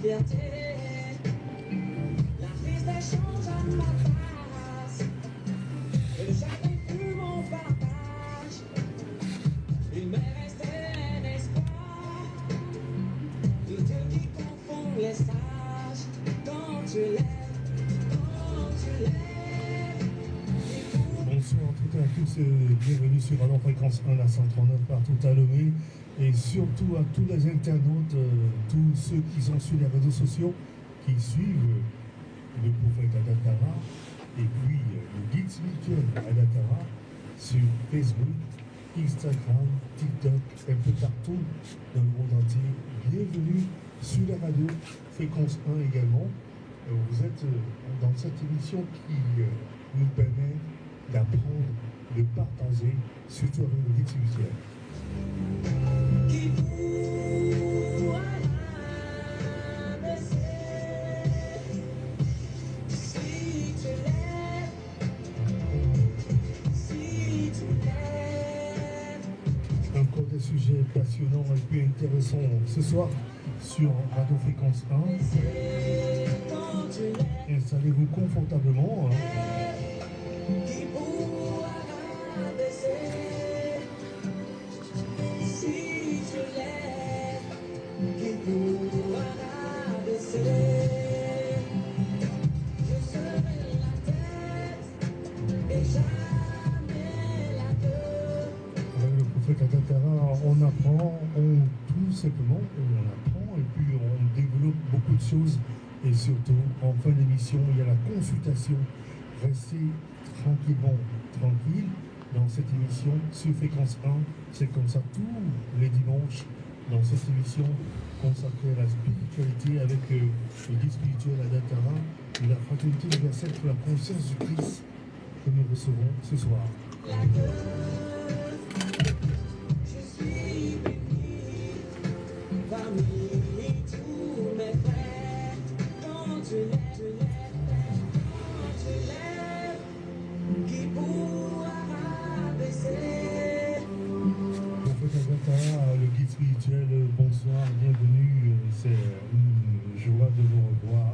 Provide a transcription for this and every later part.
fierté. La tristesse change à ma face. Et le chagrin fut mon partage. Il m'est resté un espoir de Dieu qui confond les sages. Quand tu lèves, bonsoir toutes et à tous, bienvenue sur Allons Fréquence 1 à 139 partout à Lomé, et surtout à tous les internautes, tous ceux qui sont sur les réseaux sociaux, qui suivent le prophète Adatara, et puis le guide spirituel Adatara sur Facebook, Instagram, TikTok, un peu partout dans le monde entier. Bienvenue sur la radio Fréquence 1 également. Vous êtes dans cette émission qui nous permet d'apprendre, de partager, surtout avec le guide spirituel. Encore des sujets passionnants et puis intéressants ce soir sur Radio Fréquence 1. Installez-vous confortablement. On apprend, tout simplement, on apprend et puis on développe beaucoup de choses. Et surtout, en fin d'émission, il y a la consultation. Restez tranquille dans cette émission sur Fréquence 1. C'est comme ça tous les dimanches dans cette émission consacrée à la spiritualité avec le guide spirituel Adatara et la fraternité universelle pour la conscience du Christ que nous recevons ce soir. Le guide spirituel, bonsoir, bienvenue, c'est une joie de vous revoir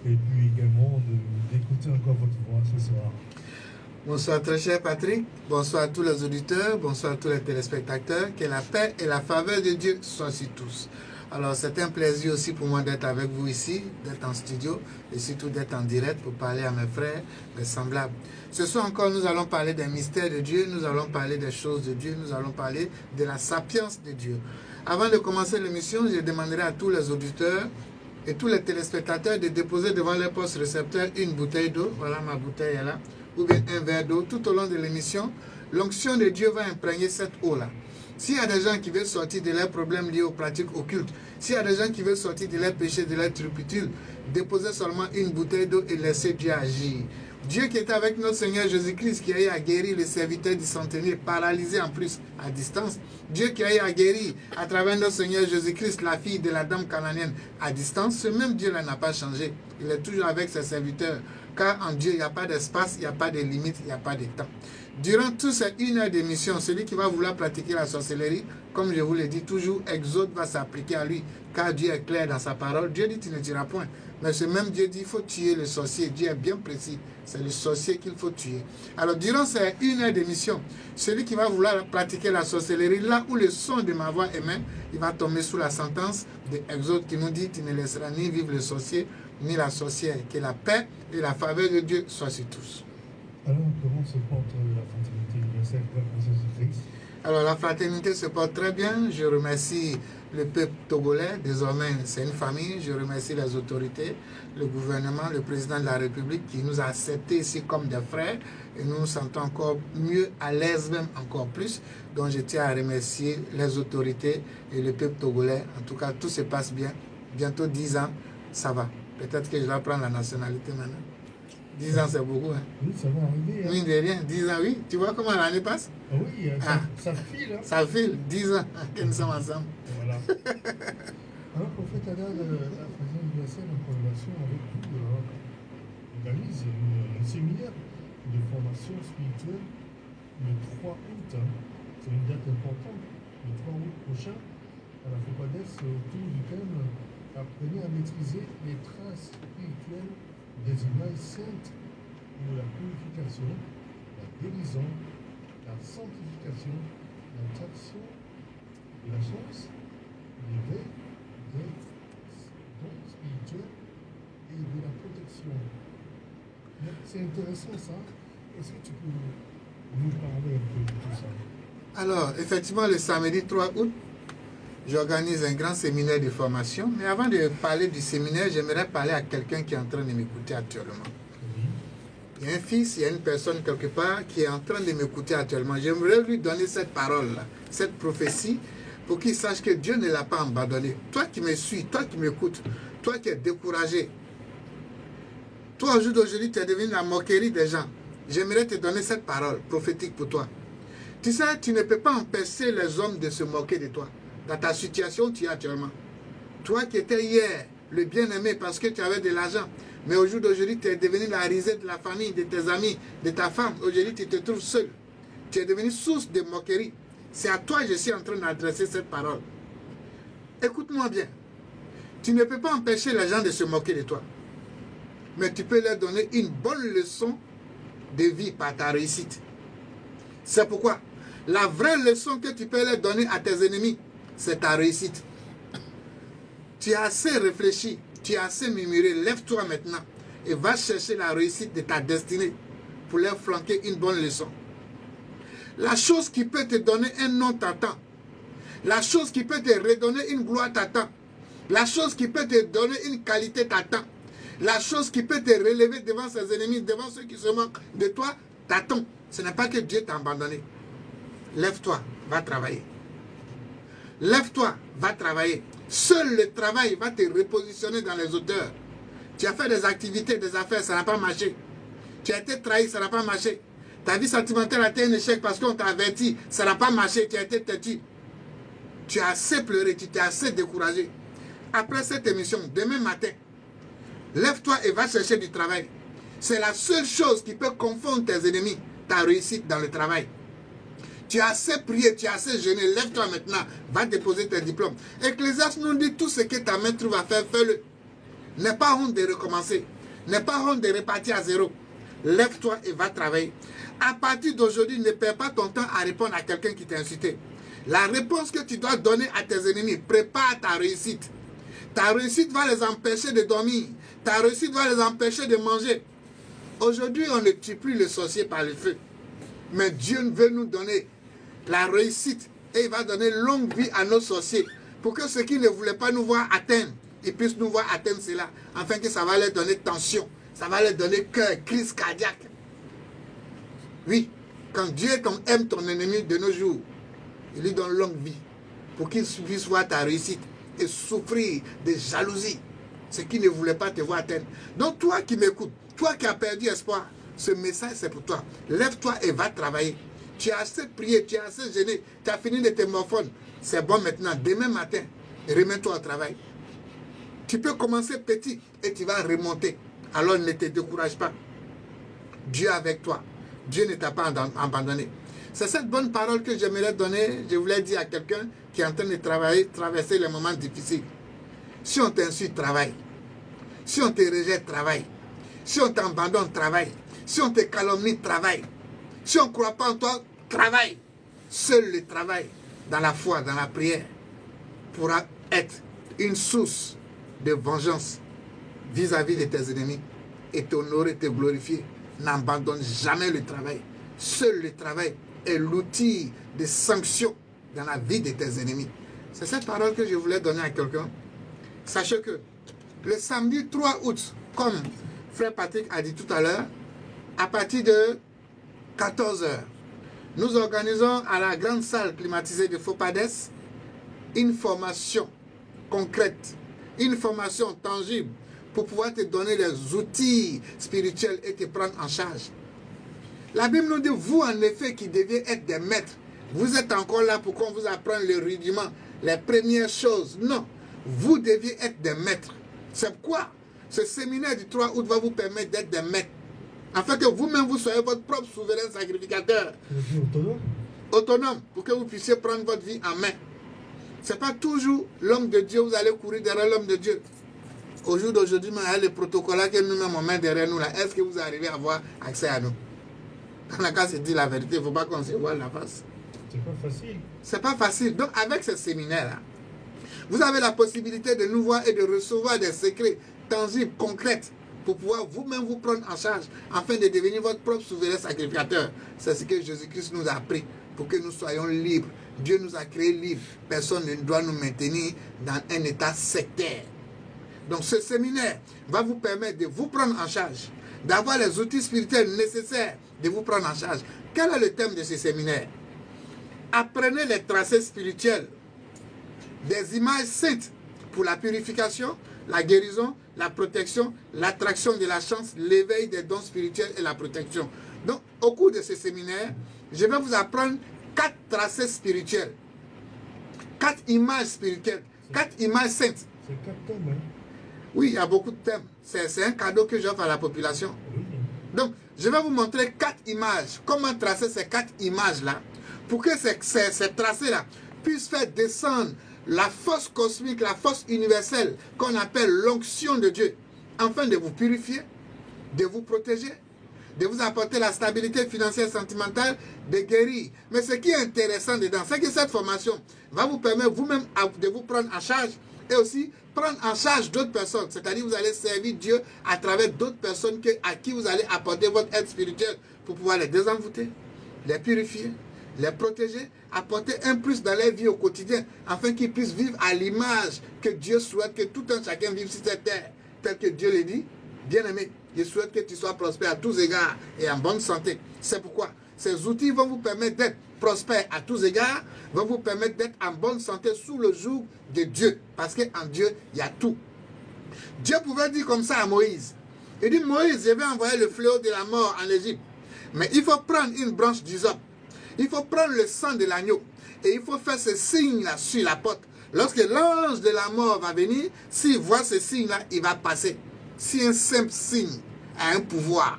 et puis également d'écouter encore votre voix ce soir. Bonsoir très cher Patrick, bonsoir à tous les auditeurs, bonsoir à tous les téléspectateurs, que la paix et la faveur de Dieu soient sur tous. Alors c'est un plaisir aussi pour moi d'être avec vous ici, d'être en studio et surtout d'être en direct pour parler à mes frères, mes semblables. Ce soir encore, nous allons parler des mystères de Dieu, nous allons parler des choses de Dieu, nous allons parler de la sapience de Dieu. Avant de commencer l'émission, je demanderai à tous les auditeurs et tous les téléspectateurs de déposer devant leur poste récepteur une bouteille d'eau, voilà ma bouteille est là, ou bien un verre d'eau. Tout au long de l'émission, l'onction de Dieu va imprégner cette eau-là. S'il y a des gens qui veulent sortir de leurs problèmes liés aux pratiques occultes, s'il y a des gens qui veulent sortir de leurs péchés, de leurs turpitudes, déposez seulement une bouteille d'eau et laissez Dieu agir. Dieu qui était avec notre Seigneur Jésus-Christ, qui a eu à guérir les serviteurs du centenier, paralysés en plus à distance. Dieu qui a eu à guérir à travers notre Seigneur Jésus-Christ, la fille de la dame cananéenne à distance. Ce même Dieu-là n'a pas changé. Il est toujours avec ses serviteurs. Car en Dieu, il n'y a pas d'espace, il n'y a pas de limite, il n'y a pas de temps. Durant toute cette 1 heure d'émission, celui qui va vouloir pratiquer la sorcellerie, comme je vous l'ai dit, toujours, Exode va s'appliquer à lui. Car Dieu est clair dans sa parole. Dieu dit, tu ne tueras point. Mais ce même Dieu dit, il faut tuer le sorcier. Dieu est bien précis. C'est le sorcier qu'il faut tuer. Alors, durant cette 1 heure d'émission, celui qui va vouloir pratiquer la sorcellerie, là où le son de ma voix émet, il va tomber sous la sentence de Exode qui nous dit, tu ne laisseras ni vivre le sorcier, ni la sorcière. Que la paix et la faveur de Dieu soient sur tous. Alors, comment se porte la fraternité universelle pour la conscience du Christ? Alors, la fraternité se porte très bien. Je remercie le peuple togolais. Désormais, c'est une famille. Je remercie les autorités, le gouvernement, le président de la République qui nous a acceptés ici comme des frères. Et nous nous sentons encore mieux, à l'aise même encore plus. Donc, je tiens à remercier les autorités et le peuple togolais. En tout cas, tout se passe bien. Bientôt 10 ans, ça va. Peut-être que je vais prendre la nationalité maintenant. 10 ans, c'est beaucoup. Hein? Oui, ça va arriver. Hein? Mine de rien, 10 ans, oui. Tu vois comment l'année passe? Oui, ça file. Hein? Ça file, 10 ans que nous sommes ensemble. Voilà. Alors, prophète Ada, la fraternité universelle, en relation avec tout, organise un séminaire de formation spirituelle le 3 août. Hein? C'est une date importante. Le 3 août prochain, à la FOPADES, autour du thème Apprenez à maîtriser les traces spirituelles des images saintes pour la purification, la guérison, la sanctification, la traction de la chance, l'éveil des dons spirituels et de la protection. C'est intéressant ça. Est-ce que tu peux nous parler un peu de tout ça? Alors, effectivement, le samedi 3 août, j'organise un grand séminaire de formation. Mais avant de parler du séminaire, j'aimerais parler à quelqu'un qui est en train de m'écouter actuellement. Il y a un fils, il y a une personne quelque part qui est en train de m'écouter actuellement. J'aimerais lui donner cette parole-là, cette prophétie, pour qu'il sache que Dieu ne l'a pas abandonné. Toi qui me suis, toi qui m'écoutes, toi qui es découragé, toi, au jour d'aujourd'hui, tu es devenu la moquerie des gens. J'aimerais te donner cette parole prophétique pour toi. Tu sais, tu ne peux pas empêcher les hommes de se moquer de toi. Dans ta situation où tu es actuellement. Toi qui étais hier le bien-aimé parce que tu avais de l'argent. Mais au jour d'aujourd'hui, tu es devenu la risée de la famille, de tes amis, de ta femme. Aujourd'hui, tu te trouves seul. Tu es devenu source de moquerie. C'est à toi que je suis en train d'adresser cette parole. Écoute-moi bien. Tu ne peux pas empêcher les gens de se moquer de toi. Mais tu peux leur donner une bonne leçon de vie par ta réussite. C'est pourquoi la vraie leçon que tu peux leur donner à tes ennemis, c'est ta réussite. Tu as assez réfléchi, tu as assez murmuré, lève-toi maintenant et va chercher la réussite de ta destinée pour leur flanquer une bonne leçon. La chose qui peut te donner un nom t'attend. La chose qui peut te redonner une gloire t'attend. La chose qui peut te donner une qualité t'attend. La chose qui peut te relever devant ses ennemis, devant ceux qui se moquent de toi, t'attend. Ce n'est pas que Dieu t'a abandonné. Lève-toi, va travailler. Lève-toi, va travailler. Seul le travail va te repositionner dans les hauteurs. Tu as fait des activités, des affaires, ça n'a pas marché. Tu as été trahi, ça n'a pas marché. Ta vie sentimentale a été un échec parce qu'on t'a averti, ça n'a pas marché, tu as été têtu. Tu as assez pleuré, tu t'es assez découragé. Après cette émission, demain matin, lève-toi et va chercher du travail. C'est la seule chose qui peut confondre tes ennemis, ta réussite dans le travail. Tu as assez prié, tu as assez jeûné, lève-toi maintenant, va déposer tes diplômes. Ecclésiaste nous dit tout ce que ta main trouve à faire, fais-le. N'aie pas honte de recommencer. N'aie pas honte de repartir à zéro. Lève-toi et va travailler. À partir d'aujourd'hui, ne perds pas ton temps à répondre à quelqu'un qui t'a incité. La réponse que tu dois donner à tes ennemis, prépare ta réussite. Ta réussite va les empêcher de dormir. Ta réussite va les empêcher de manger. Aujourd'hui, on ne tue plus le sorcier par le feu. Mais Dieu veut nous donner la réussite et il va donner longue vie à nos sorciers pour que ceux qui ne voulaient pas nous voir atteindre, ils puissent nous voir atteindre cela, afin que ça va leur donner tension, ça va leur donner cœur, crise cardiaque. Oui, quand Dieu aime ton ennemi de nos jours, il lui donne longue vie pour qu'il puisse voir ta réussite et souffrir de jalousie, ceux qui ne voulaient pas te voir atteindre. Donc toi qui m'écoutes, toi qui as perdu espoir, ce message c'est pour toi. Lève-toi et va travailler. Tu as assez prié, tu as assez gêné, tu as fini de te morfondre. C'est bon maintenant, demain matin, remets-toi au travail. Tu peux commencer petit et tu vas remonter. Alors ne te décourage pas. Dieu est avec toi. Dieu ne t'a pas abandonné. C'est cette bonne parole que j'aimerais donner. Je voulais dire à quelqu'un qui est en train de travailler, traverser les moments difficiles. Si on t'insulte, travaille. Si on te rejette, travaille. Si on t'abandonne, travaille. Si on te calomnie, travaille. Si on ne croit pas en toi, travaille. Seul le travail, dans la foi, dans la prière, pourra être une source de vengeance vis-à-vis de tes ennemis et t'honorer, te glorifier. N'abandonne jamais le travail. Seul le travail est l'outil de sanction dans la vie de tes ennemis. C'est cette parole que je voulais donner à quelqu'un. Sachez que le samedi 3 août, comme frère Patrick a dit tout à l'heure, à partir de 14 h, nous organisons à la grande salle climatisée de Fopades une formation concrète, une formation tangible pour pouvoir te donner les outils spirituels et te prendre en charge. La Bible nous dit, vous en effet qui deviez être des maîtres, vous êtes encore là pour qu'on vous apprenne les rudiments, les premières choses. Non, vous deviez être des maîtres. C'est pourquoi ce séminaire du 3 août va vous permettre d'être des maîtres. Afin que vous-même vous soyez votre propre souverain sacrificateur. Autonome, pour que vous puissiez prendre votre vie en main. Ce n'est pas toujours l'homme de Dieu, vous allez courir derrière l'homme de Dieu. Au jour d'aujourd'hui, avec le protocole que nous-mêmes on met derrière nous, là, est-ce que vous arrivez à avoir accès à nous? Dans la cas, c'est dit la vérité, il ne faut pas qu'on se voit la face. C'est pas facile. C'est pas facile. Donc, avec ce séminaire-là, vous avez la possibilité de nous voir et de recevoir des secrets tangibles, concrets, pour pouvoir vous-même vous prendre en charge, afin de devenir votre propre souverain sacrificateur. C'est ce que Jésus-Christ nous a appris, pour que nous soyons libres. Dieu nous a créés libres. Personne ne doit nous maintenir dans un état sectaire. Donc ce séminaire va vous permettre de vous prendre en charge, d'avoir les outils spirituels nécessaires de vous prendre en charge. Quel est le thème de ce séminaire? Apprenez les tracés spirituels des images saintes pour la purification, la guérison, la protection, l'attraction de la chance, l'éveil des dons spirituels et la protection. Donc au cours de ce séminaire, je vais vous apprendre 4 tracés spirituels, 4 images spirituelles, 4 images saintes. C'est 4 thèmes, hein? Oui, il y a beaucoup de thèmes. C'est un cadeau que j'offre à la population. Oui. Donc, je vais vous montrer 4 images. Comment tracer ces 4 images-là pour que ces tracés-là puissent faire descendre la force cosmique, la force universelle qu'on appelle l'onction de Dieu, afin de vous purifier, de vous protéger, de vous apporter la stabilité financière, sentimentale, de guérir. Mais ce qui est intéressant dedans, c'est que cette formation va vous permettre vous-même de vous prendre en charge et aussi prendre en charge d'autres personnes. C'est-à-dire vous allez servir Dieu à travers d'autres personnes à qui vous allez apporter votre aide spirituelle pour pouvoir les désenvoûter, les purifier, les protéger, apporter un plus dans leur vie au quotidien, afin qu'ils puissent vivre à l'image que Dieu souhaite que tout un chacun vive sur cette terre, tel que Dieu le dit. Bien-aimé, je souhaite que tu sois prospère à tous égards et en bonne santé. C'est pourquoi ces outils vont vous permettre d'être prospère à tous égards, vont vous permettre d'être en bonne santé sous le joug de Dieu. Parce qu'en Dieu, il y a tout. Dieu pouvait dire comme ça à Moïse. Il dit, Moïse, je vais envoyer le fléau de la mort en Égypte. Mais il faut prendre une branche d'hysope. Il faut prendre le sang de l'agneau. Et il faut faire ce signe-là sur la porte. Lorsque l'ange de la mort va venir, s'il voit ce signe-là, il va passer. Si un simple signe a un pouvoir,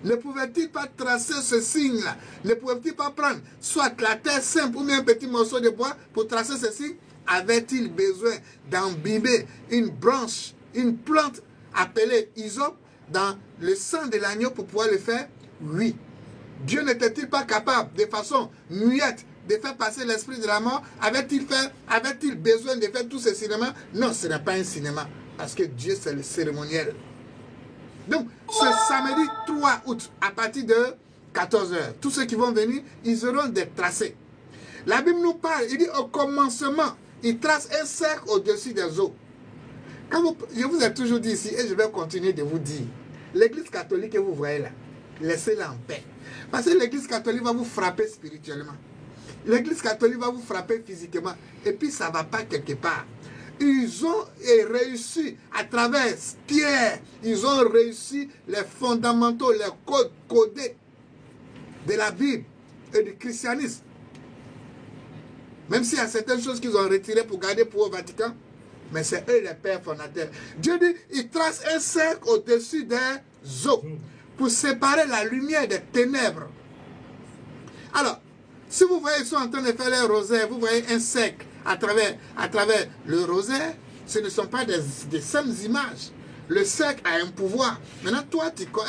ne pouvait-il pas tracer ce signe-là? Ne pouvait-il pas prendre soit la terre simple ou bien un petit morceau de bois pour tracer ce signe? Avait-il besoin d'imbiber une branche, une plante appelée hysope dans le sang de l'agneau pour pouvoir le faire? Oui. Dieu n'était-il pas capable, de façon muette, de faire passer l'esprit de la mort? Avait-il besoin de faire tout ce cinéma? Non, ce n'est pas un cinéma. Parce que Dieu, c'est le cérémoniel. Donc, ce samedi 3 août, à partir de 14 h, tous ceux qui vont venir, ils auront des tracés. La Bible nous parle, il dit au commencement, il trace un cercle au-dessus des eaux. Je vous ai toujours dit ici, et je vais continuer de vous dire, l'église catholique que vous voyez là, laissez-la en paix. Parce que l'église catholique va vous frapper spirituellement. L'église catholique va vous frapper physiquement. Et puis ça ne va pas quelque part. Ils ont réussi à travers Pierre, ils ont réussi les fondamentaux, les codes codés de la Bible et du christianisme. Même s'il y a certaines choses qu'ils ont retirées pour garder pour au Vatican, mais c'est eux les pères fondateurs. Dieu dit, il trace un cercle au-dessus des eaux pour séparer la lumière des ténèbres. Alors, si vous voyez, ils sont en train de faire les rosaires, vous voyez un cercle à travers le rosaire, ce ne sont pas des simples images. Le cercle a un pouvoir. Maintenant, toi,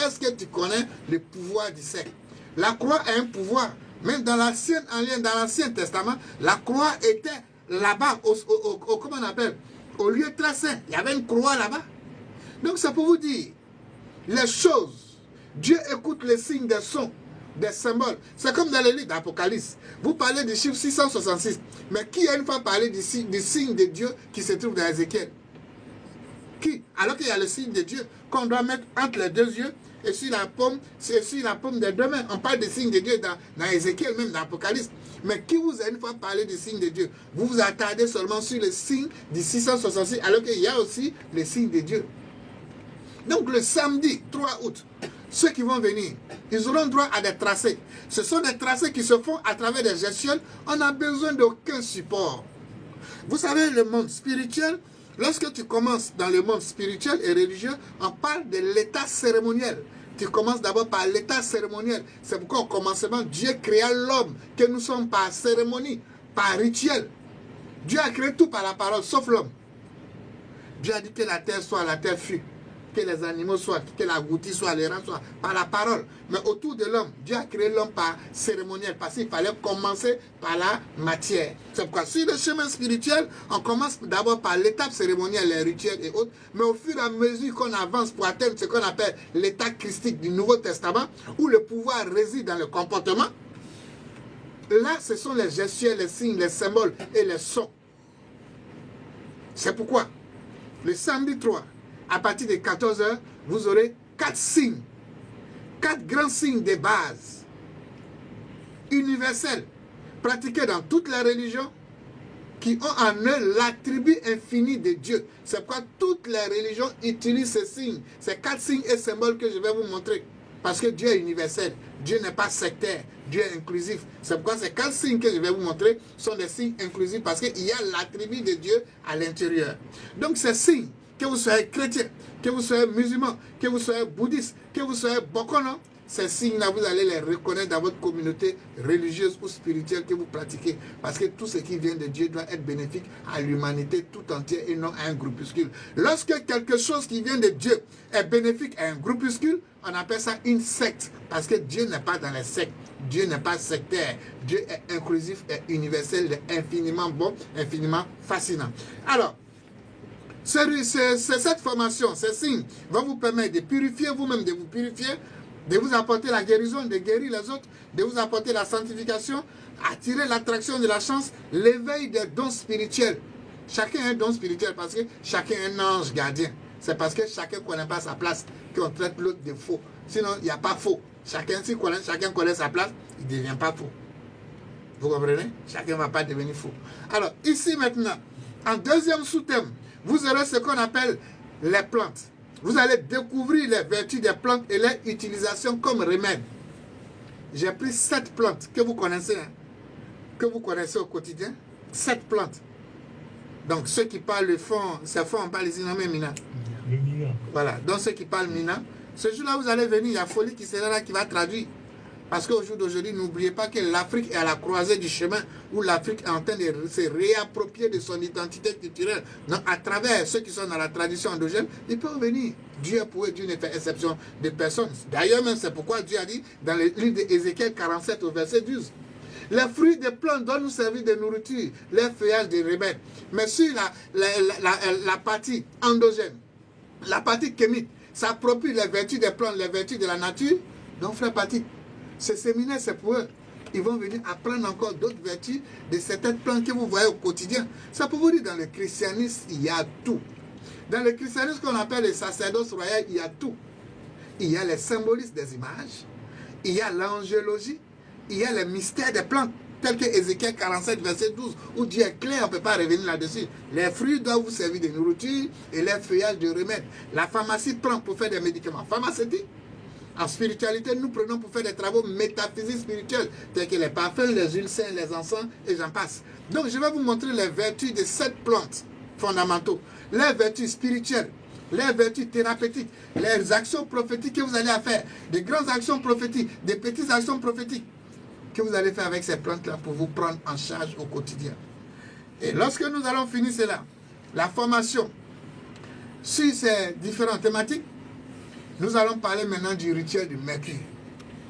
est-ce que tu connais le pouvoir du cercle? La croix a un pouvoir. Même dans l'Ancien Testament, la croix était là-bas, comment on appelle? Au lieu très saint. Il y avait une croix là-bas. Donc, c'est pour vous dire, les choses, Dieu écoute les signes des sons, des symboles. C'est comme dans le livre d'Apocalypse. Vous parlez du chiffre 666. Mais qui a une fois parlé du signe de Dieu qui se trouve dans Ézéchiel? Qui? Alors qu'il y a le signe de Dieu qu'on doit mettre entre les deux yeux et sur la paume des deux mains. On parle du signe de Dieu dans Ézéchiel, même dans Apocalypse. Mais qui vous a une fois parlé du signe de Dieu? Vous vous attardez seulement sur le signe du 666, alors qu'il y a aussi le signe de Dieu. Donc le samedi 3 août, ceux qui vont venir, ils auront droit à des tracés. Ce sont des tracés qui se font à travers des gestuels. On n'a besoin d'aucun support. Vous savez, le monde spirituel, lorsque tu commences dans le monde spirituel et religieux, on parle de l'état cérémoniel. Tu commences d'abord par l'état cérémoniel. C'est pourquoi au commencement, Dieu créa l'homme, que nous sommes par cérémonie, par rituel. Dieu a créé tout par la parole, sauf l'homme. Dieu a dit que la terre soit, la terre fut. Que les animaux soient, que la goutte soit, les rats soient, par la parole. Mais autour de l'homme, Dieu a créé l'homme par cérémoniel, parce qu'il fallait commencer par la matière. C'est pourquoi sur le chemin spirituel, on commence d'abord par l'étape cérémonielle, les rituels et autres, mais au fur et à mesure qu'on avance pour atteindre ce qu'on appelle l'état christique du Nouveau Testament, où le pouvoir réside dans le comportement, là, ce sont les gestuels, les signes, les symboles et les sons. C'est pourquoi, le samedi 3, à partir de 14 h, vous aurez 4 signes. 4 grands signes de base. Universels. Pratiqués dans toutes les religions. Qui ont en eux l'attribut infini de Dieu. C'est pourquoi toutes les religions utilisent ces signes. Ces 4 signes et symboles que je vais vous montrer. Parce que Dieu est universel. Dieu n'est pas sectaire. Dieu est inclusif. C'est pourquoi ces 4 signes que je vais vous montrer sont des signes inclusifs. Parce qu'il y a l'attribut de Dieu à l'intérieur. Donc ces signes, que vous soyez chrétien, que vous soyez musulman, que vous soyez bouddhiste, que vous soyez bokono, ces signes-là, vous allez les reconnaître dans votre communauté religieuse ou spirituelle que vous pratiquez. Parce que tout ce qui vient de Dieu doit être bénéfique à l'humanité tout entière et non à un groupuscule. Lorsque quelque chose qui vient de Dieu est bénéfique à un groupuscule, on appelle ça une secte. Parce que Dieu n'est pas dans les sectes. Dieu n'est pas sectaire. Dieu est inclusif, est universel, est infiniment bon, infiniment fascinant. Alors, cette formation, ces signes vont vous permettre de purifier vous-même, de vous purifier, de vous apporter la guérison, de guérir les autres, de vous apporter la sanctification, attirer l'attraction de la chance, l'éveil des dons spirituels. Chacun a un don spirituel parce que chacun est un ange gardien. C'est parce que chacun ne connaît pas sa place qu'on traite l'autre de faux. Sinon, il n'y a pas faux. Chacun connaît sa place, il ne devient pas faux. Vous comprenez? Chacun ne va pas devenir faux. Alors, ici maintenant, en deuxième sous-thème, vous aurez ce qu'on appelle les plantes. Vous allez découvrir les vertus des plantes et leur utilisation comme remède. J'ai pris 7 plantes que vous connaissez, hein, que vous connaissez au quotidien. 7 plantes. Donc ceux qui parlent le fond, c'est fond, on parle ici, non mais Mina. Le Mina. Voilà, donc ceux qui parlent Mina, ce jour-là vous allez venir, il y a Folie qui sera là qui va traduire. Parce qu'au jour d'aujourd'hui, n'oubliez pas que l'Afrique est à la croisée du chemin où l'Afrique est en train de se réapproprier de son identité culturelle. Donc, à travers ceux qui sont dans la tradition endogène, ils peuvent venir. Dieu pour eux, Dieu ne fait exception de personne. D'ailleurs, même c'est pourquoi Dieu a dit dans le livre d'Ézéchiel 47 au verset 12, les fruits des plantes doivent nous servir de nourriture, les feuillages de remède. Mais sur la partie endogène, la partie chimique, s'approprie les vertus des plantes, les vertus de la nature, donc frère Patrick, ce séminaire, c'est pour eux. Ils vont venir apprendre encore d'autres vertus de certaines plantes que vous voyez au quotidien. Ça peut vous dire, dans le christianisme, il y a tout. Dans le christianisme qu'on appelle le sacerdoce royal, il y a tout. Il y a les symbolismes des images, il y a l'angélologie, il y a les mystères des plantes, tels que Ézéchiel 47, verset 12, où Dieu est clair, on ne peut pas revenir là-dessus. Les fruits doivent vous servir de nourriture et les feuillages de remède. La pharmacie prend pour faire des médicaments pharmaceutiques. En spiritualité, nous prenons pour faire des travaux métaphysiques spirituels, tels que les parfums, les huiles saintes, les encens, et j'en passe. Donc, je vais vous montrer les vertus de 7 plantes fondamentaux. Les vertus spirituelles, les vertus thérapeutiques, les actions prophétiques que vous allez faire, des grandes actions prophétiques, des petites actions prophétiques que vous allez faire avec ces plantes-là pour vous prendre en charge au quotidien. Et lorsque nous allons finir cela, la formation sur ces différentes thématiques, nous allons parler maintenant du rituel du mercure.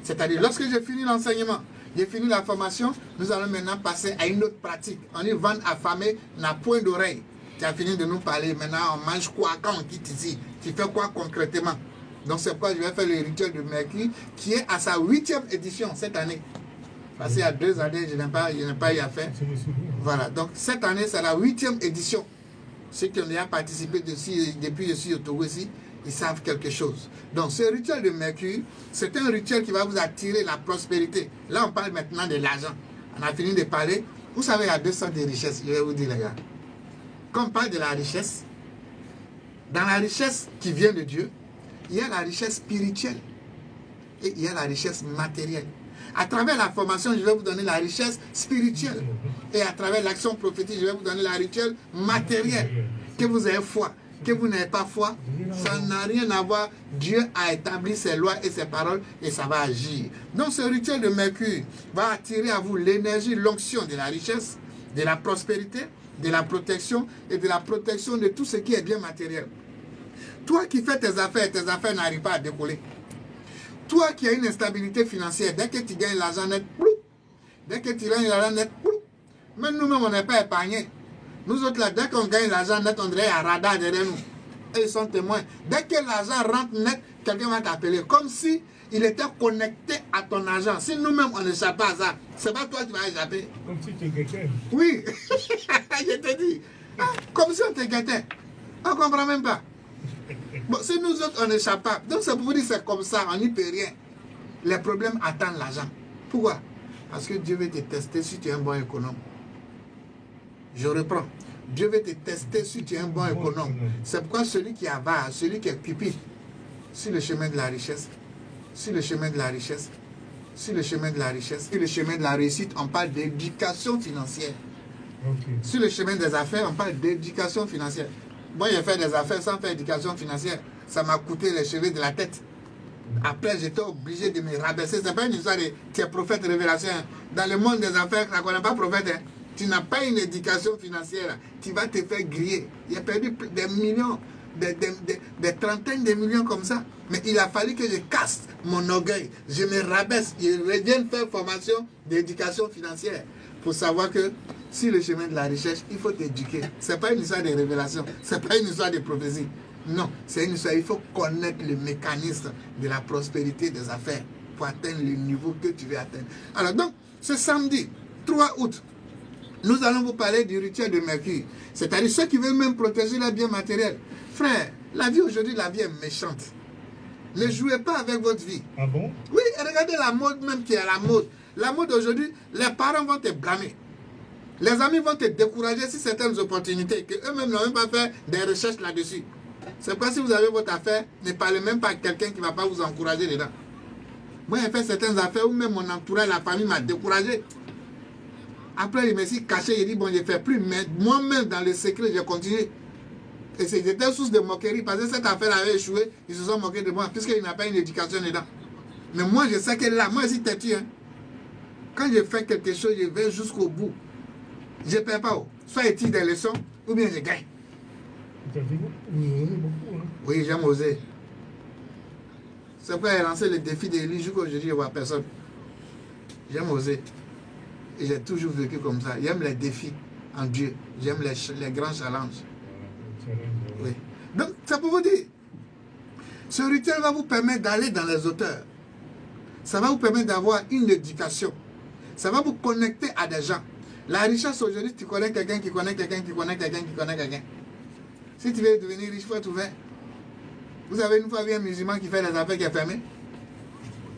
C'est-à-dire, lorsque j'ai fini l'enseignement, j'ai fini la formation, nous allons maintenant passer à une autre pratique. On y vend affamé, n'a point d'oreille. Tu as fini de nous parler, maintenant on mange quoi quand on quitte ici? Tu fais quoi concrètement? Donc c'est pourquoi je vais faire le rituel du mercure qui est à sa 8e édition cette année. Parce qu'il y a 2 années, je n'ai pas eu à faire. Voilà, donc cette année c'est la 8e édition. Ceux qui ont déjà participé depuis que je suis au Togo ici, ils savent quelque chose. Donc ce rituel de mercure, c'est un rituel qui va vous attirer la prospérité. Là on parle maintenant de l'argent. On a fini de parler. Vous savez, il y a 2 sortes de richesses, je vais vous dire les gars. Quand on parle de la richesse, dans la richesse qui vient de Dieu, il y a la richesse spirituelle et il y a la richesse matérielle. À travers la formation, je vais vous donner la richesse spirituelle. Et à travers l'action prophétique, je vais vous donner la richesse matérielle. Que vous ayez foi, que vous n'ayez pas foi, ça n'a rien à voir. Dieu a établi ses lois et ses paroles et ça va agir. Donc ce rituel de mercure va attirer à vous l'énergie, l'onction de la richesse, de la prospérité, de la protection et de la protection de tout ce qui est bien matériel. Toi qui fais tes affaires n'arrivent pas à décoller. Toi qui as une instabilité financière, dès que tu gagnes l'argent net, dès que tu gagnes l'argent net, même nous-mêmes, on n'est pas épargnés. Nous autres, là, dès qu'on gagne l'argent net, on dirait un radar derrière nous. Et ils sont témoins. Dès que l'argent rentre net, quelqu'un va t'appeler. Comme si il était connecté à ton argent. Si nous-mêmes, on n'échappe pas à ça, c'est pas toi qui vas échapper. Comme si tu guettais. Oui, je te dis. Ah, comme si on te guettait. On ne comprend même pas. Bon, si nous autres, on n'échappe pas. Donc, c'est pour vous dire que c'est comme ça, on n'y peut rien. Les problèmes attendent l'argent. Pourquoi? Parce que Dieu veut te tester si tu es un bon économe. Je reprends. Dieu veut te tester si tu es un bon économe. C'est pourquoi celui qui avare, celui qui est pipi, sur le chemin de la richesse, sur le chemin de la richesse, sur le chemin de la richesse, sur le chemin de la réussite, on parle d'éducation financière. Okay. Sur le chemin des affaires, on parle d'éducation financière. Moi, j'ai fait des affaires sans faire éducation financière. Ça m'a coûté les cheveux de la tête. Après, j'étais obligé de me rabaisser. C'est pas une histoire de tu es prophète révélation. Dans le monde des affaires, ça ne connaît pas prophète. Hein. Tu n'as pas une éducation financière. Tu vas te faire griller. J'ai perdu des millions, des trentaines de millions comme ça. Mais il a fallu que je casse mon orgueil. Je me rabaisse. Je revienne faire formation d'éducation financière. Pour savoir que sur le chemin de la recherche, il faut t'éduquer. Ce n'est pas une histoire de révélation. Ce n'est pas une histoire de prophétie. Non, c'est une histoire. Il faut connaître le mécanisme de la prospérité des affaires pour atteindre le niveau que tu veux atteindre. Alors donc, ce samedi 3 août, nous allons vous parler du rituel de Mercure. C'est-à-dire ceux qui veulent même protéger leurs biens matériels. Frère, la vie aujourd'hui, la vie est méchante. Ne jouez pas avec votre vie. Ah bon? Oui, et regardez la mode même qui est à la mode. La mode aujourd'hui, les parents vont te blâmer. Les amis vont te décourager sur certaines opportunités que eux-mêmes n'ont même pas fait des recherches là-dessus. C'est pourquoi si vous avez votre affaire, ne parlez même pas à quelqu'un qui ne va pas vous encourager dedans. Moi, j'ai fait certaines affaires où même mon entourage, la famille m'a découragé. Après, je me suis caché, j'ai dit, bon, je ne fais plus. Mais moi-même, dans le secret, j'ai continué. Et c'était source de moquerie parce que cette affaire avait échoué. Ils se sont moqués de moi puisqu'il n'a pas une éducation dedans. Mais moi, je sais qu'elle est là. Moi, je suis têtu. Hein. Quand je fais quelque chose, je vais jusqu'au bout. Je ne perds pas. Soit je tire des leçons ou bien je gagne. Tu as dit vous osez beaucoup, hein? Oui, j'aime oser. C'est pourquoi j'ai lancé le défi de l'île jusqu'aujourd'hui, je ne vois personne. J'aime oser. Et j'ai toujours vécu comme ça. J'aime les défis en Dieu. J'aime les grands challenges. Oui. Donc, c'est pour vous dire. Ce rituel va vous permettre d'aller dans les auteurs. Ça va vous permettre d'avoir une éducation. Ça va vous connecter à des gens. La richesse aujourd'hui, tu connais quelqu'un qui connaît quelqu'un qui connaît quelqu'un qui connaît quelqu'un. Si tu veux devenir riche, il faut être ouvert. Vous avez une fois vu un musulman qui fait des affaires qui est fermé.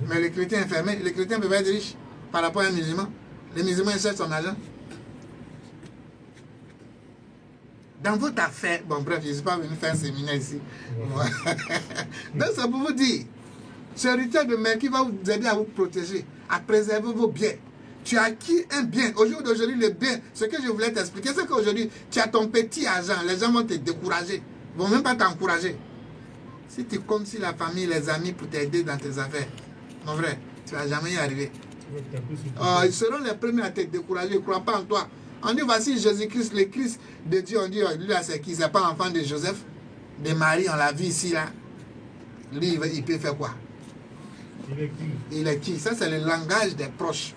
Mais le chrétien est fermé. Le chrétien ne peut pas être riche par rapport à un musulman. Le musulman cherche son argent. Dans votre affaire, bon bref, je ne suis pas venu faire un séminaire ici. Donc ça pour vous dire, ce rituel de Mercure va vous aider à vous protéger, à préserver vos biens. Tu as acquis un bien. Aujourd'hui, le bien, ce que je voulais t'expliquer, c'est qu'aujourd'hui, tu as ton petit argent. Les gens vont te décourager. Ils ne vont même pas t'encourager. Si tu comptes sur la famille, les amis pour t'aider dans tes affaires, mon frère, tu ne vas jamais y arriver. Ils seront les premiers à te décourager. Ils ne croient pas en toi. On dit, voici Jésus-Christ, le Christ de Dieu. On dit, lui là, c'est qui? C'est pas enfant de Joseph, de Marie, on l'a vu ici, là. Lui, il peut faire quoi? Il est qui? Il est qui? Ça, c'est le langage des proches.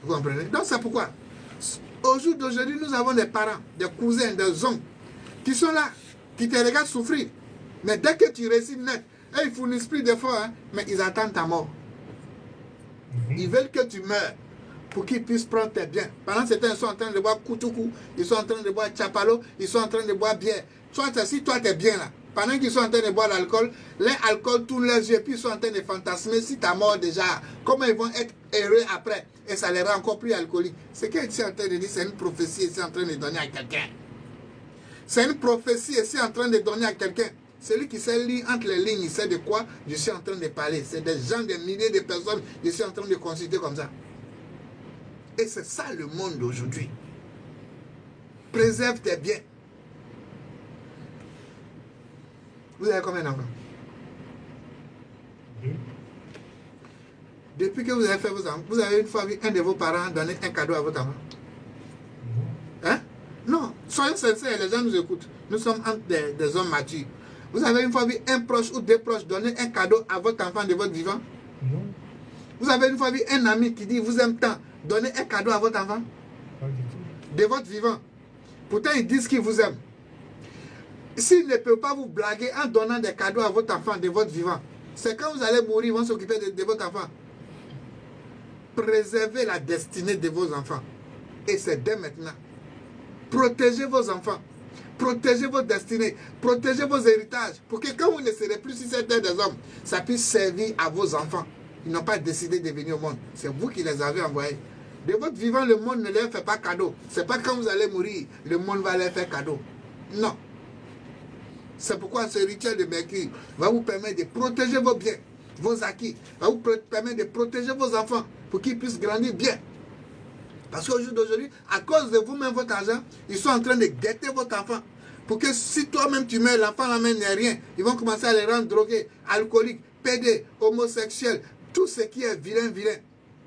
Vous comprenez? Donc, c'est pourquoi, au jour d'aujourd'hui, nous avons des parents, des cousins, des oncles, qui sont là, qui te regardent souffrir. Mais dès que tu réussis net, ils fournissent plus d'efforts, hein, mais ils attendent ta mort. Ils veulent que tu meurs pour qu'ils puissent prendre tes biens. Pendant ce temps, ils sont en train de boire Koutoukou, ils sont en train de boire Chapalo, ils sont en train de boire bière. Si toi, tu es bien là, pendant qu'ils sont en train de boire l'alcool, les alcools tournent les yeux, puis ils sont en train de fantasmer si ta mort déjà, comment ils vont être heureux après, et ça les rend encore plus alcooliques. Ce que tu es en train de dire, c'est une prophétie, et c'est en train de donner à quelqu'un. C'est une prophétie, et c'est en train de donner à quelqu'un. Celui qui sait lire entre les lignes, il sait de quoi je suis en train de parler. C'est des gens, des milliers de personnes, je suis en train de consulter comme ça. Et c'est ça le monde d'aujourd'hui. Préserve tes biens. Vous avez combien d'enfants? 2. Depuis que vous avez fait vos enfants, vous avez une fois vu un de vos parents donner un cadeau à votre enfant? Non. Hein? Soyons sincères, les gens nous écoutent. Nous sommes entre des hommes matures. Vous avez une fois vu un proche ou deux proches donner un cadeau à votre enfant de votre vivant? Non, Vous avez une fois vu un ami qui dit vous aime tant, donner un cadeau à votre enfant pas du tout. de votre vivant? Pourtant, ils disent qu'ils vous aiment. S'ils ne peuvent pas vous blaguer en donnant des cadeaux à votre enfant de votre vivant, c'est quand vous allez mourir, ils vont s'occuper de votre enfant. Préservez la destinée de vos enfants. Et c'est dès maintenant. Protégez vos enfants. Protégez votre destinée. Protégez vos héritages. Pour que quand vous ne serez plus sur cette terre des hommes, ça puisse servir à vos enfants. Ils n'ont pas décidé de venir au monde. C'est vous qui les avez envoyés. De votre vivant, le monde ne leur fait pas cadeau. Ce n'est pas quand vous allez mourir, le monde va leur faire cadeau. Non. C'est pourquoi ce rituel de Mercure va vous permettre de protéger vos biens, vos acquis. Va vous permettre de protéger vos enfants pour qu'ils puissent grandir bien. Parce qu'au jour d'aujourd'hui, à cause de vous-même, votre argent, ils sont en train de guetter votre enfant. Pour que si toi-même tu meurs, l'enfant n'amène rien. Ils vont commencer à les rendre drogués, alcooliques, pédés, homosexuels, tout ce qui est vilain, vilain.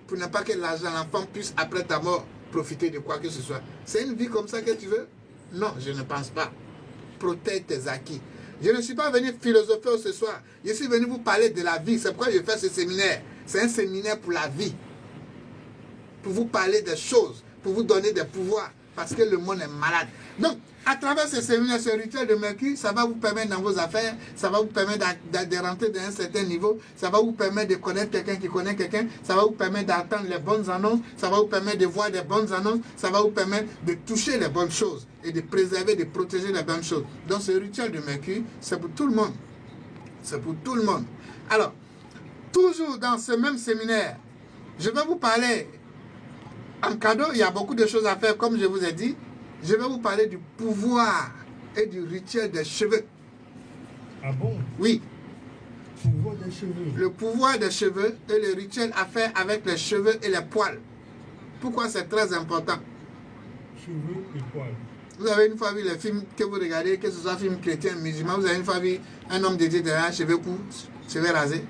Pour ne pas que l'argent, l'enfant puisse, après ta mort, profiter de quoi que ce soit. C'est une vie comme ça que tu veux? Non, je ne pense pas. Protège tes acquis. Je ne suis pas venu philosopher ce soir. Je suis venu vous parler de la vie. C'est pourquoi je fais ce séminaire. C'est un séminaire pour la vie. Pour vous parler des choses, pour vous donner des pouvoirs, parce que le monde est malade. Donc, à travers ce séminaire, ce rituel de Mercure, ça va vous permettre dans vos affaires, ça va vous permettre de rentrer dans un certain niveau, ça va vous permettre de connaître quelqu'un qui connaît quelqu'un, ça va vous permettre d'entendre les bonnes annonces, ça va vous permettre de voir des bonnes annonces, ça va vous permettre de toucher les bonnes choses et de préserver, de protéger les bonnes choses. Donc, ce rituel de Mercure, c'est pour tout le monde. C'est pour tout le monde. Alors, toujours dans ce même séminaire, je vais vous parler. En cadeau, il y a beaucoup de choses à faire, comme je vous ai dit. Je vais vous parler du pouvoir et du rituel des cheveux. Ah bon? Oui, Pouvoir des cheveux. le pouvoir des cheveux et le rituel à faire avec les cheveux et les poils. Pourquoi c'est très important? Cheveux et poils. Vous avez une fois vu les films que vous regardez, que ce soit film chrétien, musulman, vous avez une fois vu un homme dédié derrière, cheveux courts, cheveux rasés.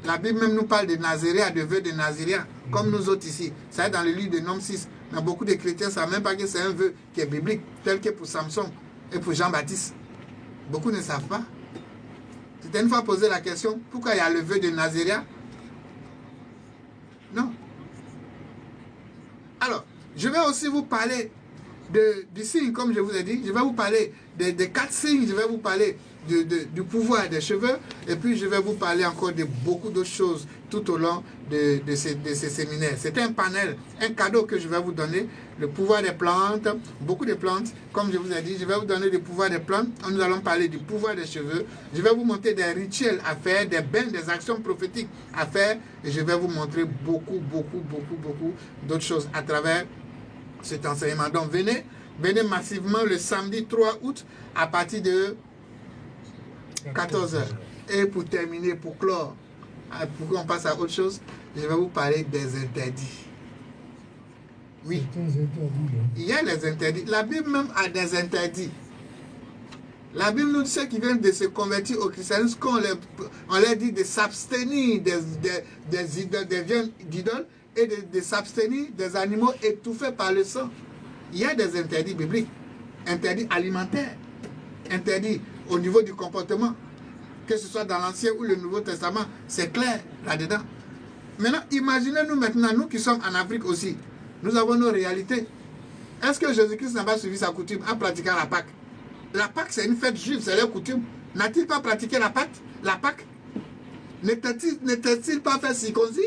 La Bible même nous parle de Nazaréa, de vœux de Nazaréa, comme nous autres ici. Ça est dans le livre de Nom 6. Mais beaucoup de chrétiens ne savent même pas que c'est un vœu qui est biblique, tel que pour Samson et pour Jean-Baptiste. Beaucoup ne savent pas. C'était une fois posé la question, pourquoi il y a le vœu de Nazaréa? Non. Alors, je vais aussi vous parler du signe, comme je vous ai dit. Je vais vous parler des 4 signes, je vais vous parler du pouvoir des cheveux, et puis je vais vous parler encore de beaucoup d'autres choses tout au long de ces séminaires. C'est un panel, un cadeau que je vais vous donner, le pouvoir des plantes, beaucoup de plantes, comme je vous ai dit, je vais vous donner le pouvoir des plantes, nous allons parler du pouvoir des cheveux, je vais vous montrer des rituels à faire, des bains, des actions prophétiques à faire, et je vais vous montrer beaucoup d'autres choses à travers cet enseignement. Donc venez massivement le samedi 3 août à partir de 14h. Et pour terminer, pour clore, pour qu'on passe à autre chose, je vais vous parler des interdits. Oui, il y a les interdits. La Bible même a des interdits. La Bible nous dit ceux qui viennent de se convertir au christianisme, on leur dit de s'abstenir des viandes d'idoles et de s'abstenir des animaux étouffés par le sang. Il y a des interdits bibliques, interdits alimentaires, interdits au niveau du comportement, que ce soit dans l'Ancien ou le Nouveau Testament, c'est clair là-dedans. Maintenant, imaginez-nous maintenant, nous qui sommes en Afrique aussi, nous avons nos réalités. Est-ce que Jésus-Christ n'a pas suivi sa coutume en pratiquant la Pâque? La Pâque, c'est une fête juive, c'est leur coutume. N'a-t-il pas pratiqué la Pâque? N'était-il pas fait circoncis?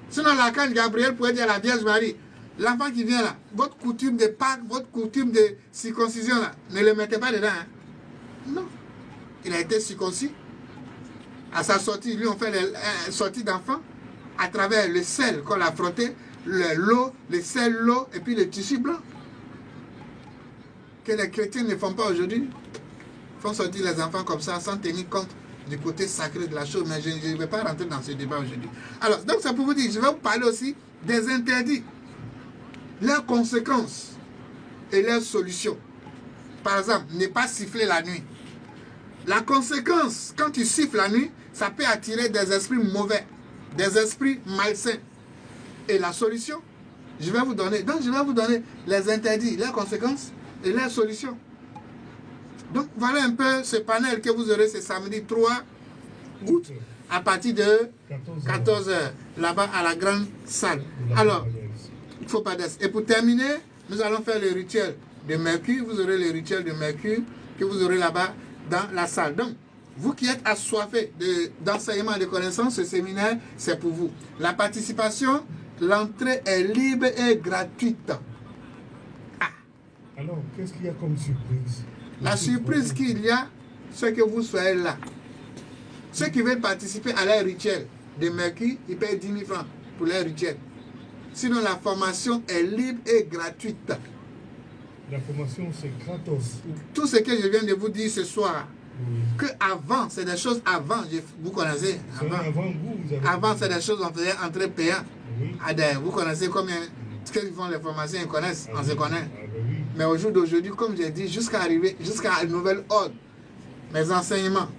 Sinon, l'archange Gabriel pourrait dire à la Vierge Marie, l'enfant qui vient là, votre coutume de Pâques, votre coutume de circoncision là, ne le mettez pas dedans. Hein? Non. Il a été circoncis. À sa sortie, lui, on fait la sortie d'enfant à travers le sel qu'on a frotté, l'eau, le sel, l'eau et puis le tissu blanc. Que les chrétiens ne font pas aujourd'hui. Ils font sortir les enfants comme ça sans tenir compte du côté sacré de la chose. Mais je ne vais pas rentrer dans ce débat aujourd'hui. Alors, donc ça pour vous dire, je vais vous parler aussi des interdits, leurs conséquences et leurs solutions. Par exemple, ne pas siffler la nuit. La conséquence, quand tu siffles la nuit, ça peut attirer des esprits mauvais, des esprits malsains. Et la solution, je vais vous donner. Donc, je vais vous donner les interdits, leurs conséquences et leurs solutions. Donc, voilà un peu ce panel que vous aurez ce samedi 3 août à partir de 14 h là-bas à la grande salle. Alors, il ne faut pas d'être. Et pour terminer, nous allons faire le rituel de Mercure. Vous aurez le rituel de Mercure que vous aurez là-bas dans la salle. Donc, vous qui êtes assoiffés d'enseignement et de connaissances, ce séminaire, c'est pour vous. La participation, l'entrée est libre et gratuite. Alors, qu'est-ce qu'il y a comme surprise? La surprise qu'il y a, c'est que vous soyez là. Ceux qui veulent participer à leur rituel de Mercure, ils payent 10 000 francs pour leur rituel. Sinon, la formation est libre et gratuite. La formation, c'est gratos. Tout ce que je viens de vous dire ce soir, que avant, c'est des choses avant, vous connaissez. Avant, c'est des choses on faisait entrer payant. Oui. Vous connaissez combien, ce qu'ils font les formations, ils connaissent, on se connaît. Oui. Mais au jour d'aujourd'hui, comme j'ai dit, jusqu'à un nouvel ordre, mes enseignements,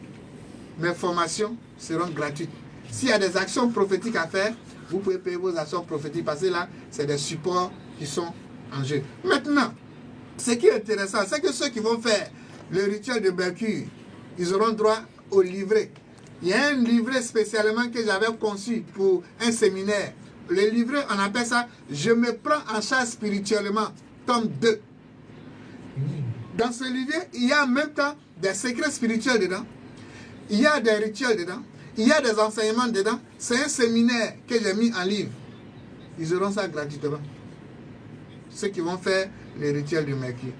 mes formations seront gratuites. S'il y a des actions prophétiques à faire, vous pouvez payer vos actions prophétiques parce que là, c'est des supports qui sont en jeu. Maintenant, ce qui est intéressant, c'est que ceux qui vont faire le rituel de Mercure, ils auront droit au livret. Il y a un livret spécialement que j'avais conçu pour un séminaire. Le livret, on appelle ça « Je me prends en charge spirituellement », tome 2. Dans ce livret, il y a en même temps des secrets spirituels dedans. Il y a des rituels dedans. Il y a des enseignements dedans. C'est un séminaire que j'ai mis en livre. Ils auront ça gratuitement. Ceux qui vont faire les rituels du Mercure.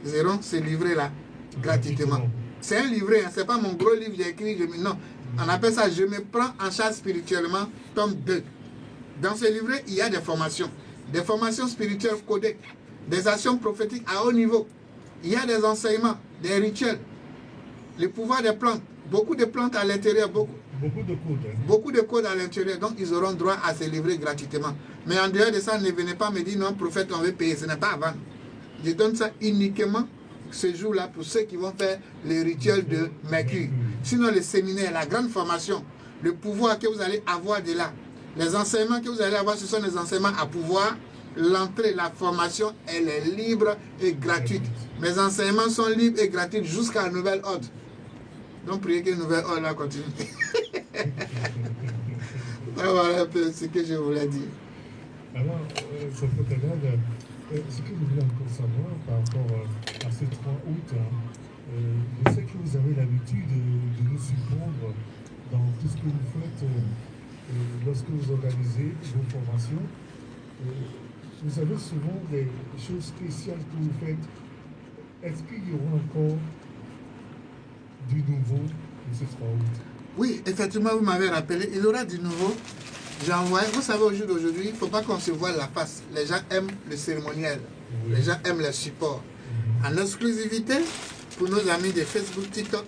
Ils auront ce livret-là gratuitement. C'est un livret, hein, ce n'est pas mon gros livre, j'ai écrit. Non, on appelle ça « Je me prends en charge spirituellement », tome 2. Dans ce livret, il y a des formations spirituelles codées, des actions prophétiques à haut niveau. Il y a des enseignements, des rituels, le pouvoir des plantes, beaucoup de plantes à l'intérieur, beaucoup de codes. Hein. Beaucoup de codes à l'intérieur, donc ils auront droit à se livrer gratuitement. Mais en dehors de ça, ne venez pas me dire non, prophète, on veut payer, ce n'est pas avant. Je donne ça uniquement ce jour-là pour ceux qui vont faire les rituels de Mercure. Sinon, le séminaire, la grande formation, le pouvoir que vous allez avoir de là, les enseignements que vous allez avoir, ce sont des enseignements à pouvoir. L'entrée, la formation, elle est libre et gratuite. Mes enseignements sont libres et gratuits jusqu'à un nouvel ordre. Donc, priez que le nouvel ordre là continue. Voilà un peu ce que je voulais dire. Alors, ce que je voulais encore savoir par rapport à ce 3 août, je sais que vous avez l'habitude de nous surprendre dans tout ce que vous faites lorsque vous organisez vos formations. Vous avez souvent des choses spéciales que vous faites. Est-ce qu'il y aura encore du nouveau de ce 3 août? Oui, effectivement, vous m'avez rappelé, il y aura du nouveau. J'ai envoyé, vous savez, au jour d'aujourd'hui, il ne faut pas qu'on se voie la face. Les gens aiment le cérémoniel. Oui. Les gens aiment les supports. En exclusivité, pour nos amis de Facebook, TikTok,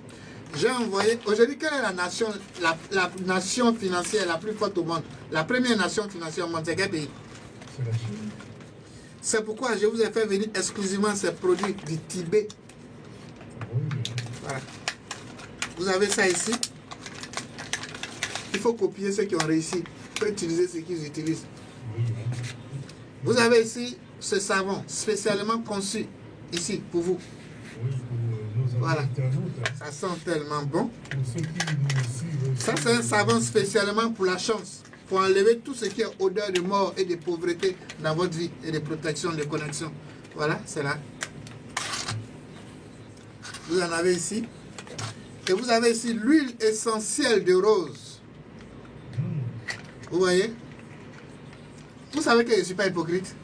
j'ai envoyé, aujourd'hui, quelle est la nation financière la plus forte au monde? La première nation financière au monde, c'est quel pays? C'est la Chine. C'est pourquoi je vous ai fait venir exclusivement ces produits du Tibet. Oui. Voilà. Vous avez ça ici. Il faut copier ceux qui ont réussi. Il faut utiliser ce qu'ils utilisent. Oui. Vous avez ici ce savon spécialement conçu ici pour vous. Oui, pour nos amis voilà. internautes. Ça sent tellement bon. Pour ceux qui nous suivent. Ça, c'est un savon spécialement pour la chance. Pour enlever tout ce qui est odeur de mort et de pauvreté dans votre vie et de protection, de connexion. Voilà, c'est là. Vous en avez ici. Et vous avez ici l'huile essentielle de rose. Vous voyez? Vous savez que je ne suis pas hypocrite.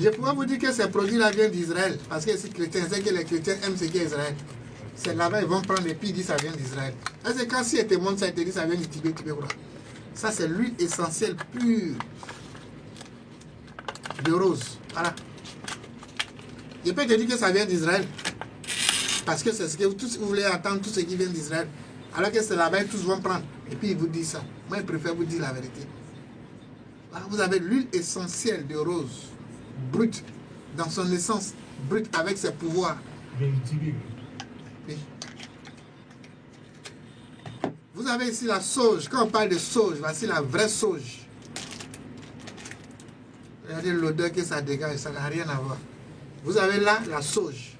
Je pourrais vous dire que ces produits-là viennent d'Israël. Parce que les chrétiens, c'est que les chrétiens aiment ce qui est Israël. C'est là-bas, ils vont prendre et puis ils disent que ça vient d'Israël. Parce que quand si ils te montrent ça, ils te disent que ça vient du Tibet, ça, c'est l'huile essentielle pure de rose. Voilà. Je peux te dire que ça vient d'Israël. Parce que c'est ce que vous voulez entendre, tout ce qui vient d'Israël. Alors que c'est là-bas, tous vont prendre. Et puis ils vous disent ça. Moi, je préfère vous dire la vérité. Voilà, vous avez l'huile essentielle de rose, brute, dans son essence, brute, avec ses pouvoirs. Oui. Vous avez ici la sauge. Quand on parle de sauge, voici la vraie sauge. Regardez l'odeur que ça dégage, ça n'a rien à voir. Vous avez là la sauge.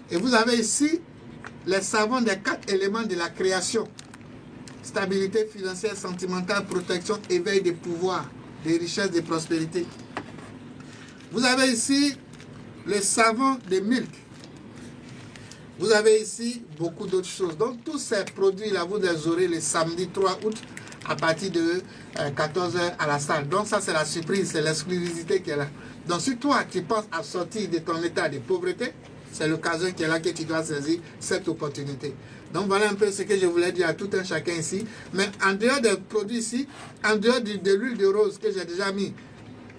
Et vous avez ici les savons des 4 éléments de la création. Stabilité financière, sentimentale, protection, éveil des pouvoirs, des richesses, des prospérités. Vous avez ici le savon de milk. Vous avez ici beaucoup d'autres choses. Donc tous ces produits-là, vous les aurez le samedi 3 août à partir de 14h à la salle. Donc ça, c'est la surprise, c'est l'exclusivité qui est là. Donc si toi, tu penses à sortir de ton état de pauvreté, c'est l'occasion qui est là que tu dois saisir cette opportunité. Donc voilà un peu ce que je voulais dire à tout un chacun ici. Mais en dehors des produits ici, en dehors de l'huile de rose que j'ai déjà mis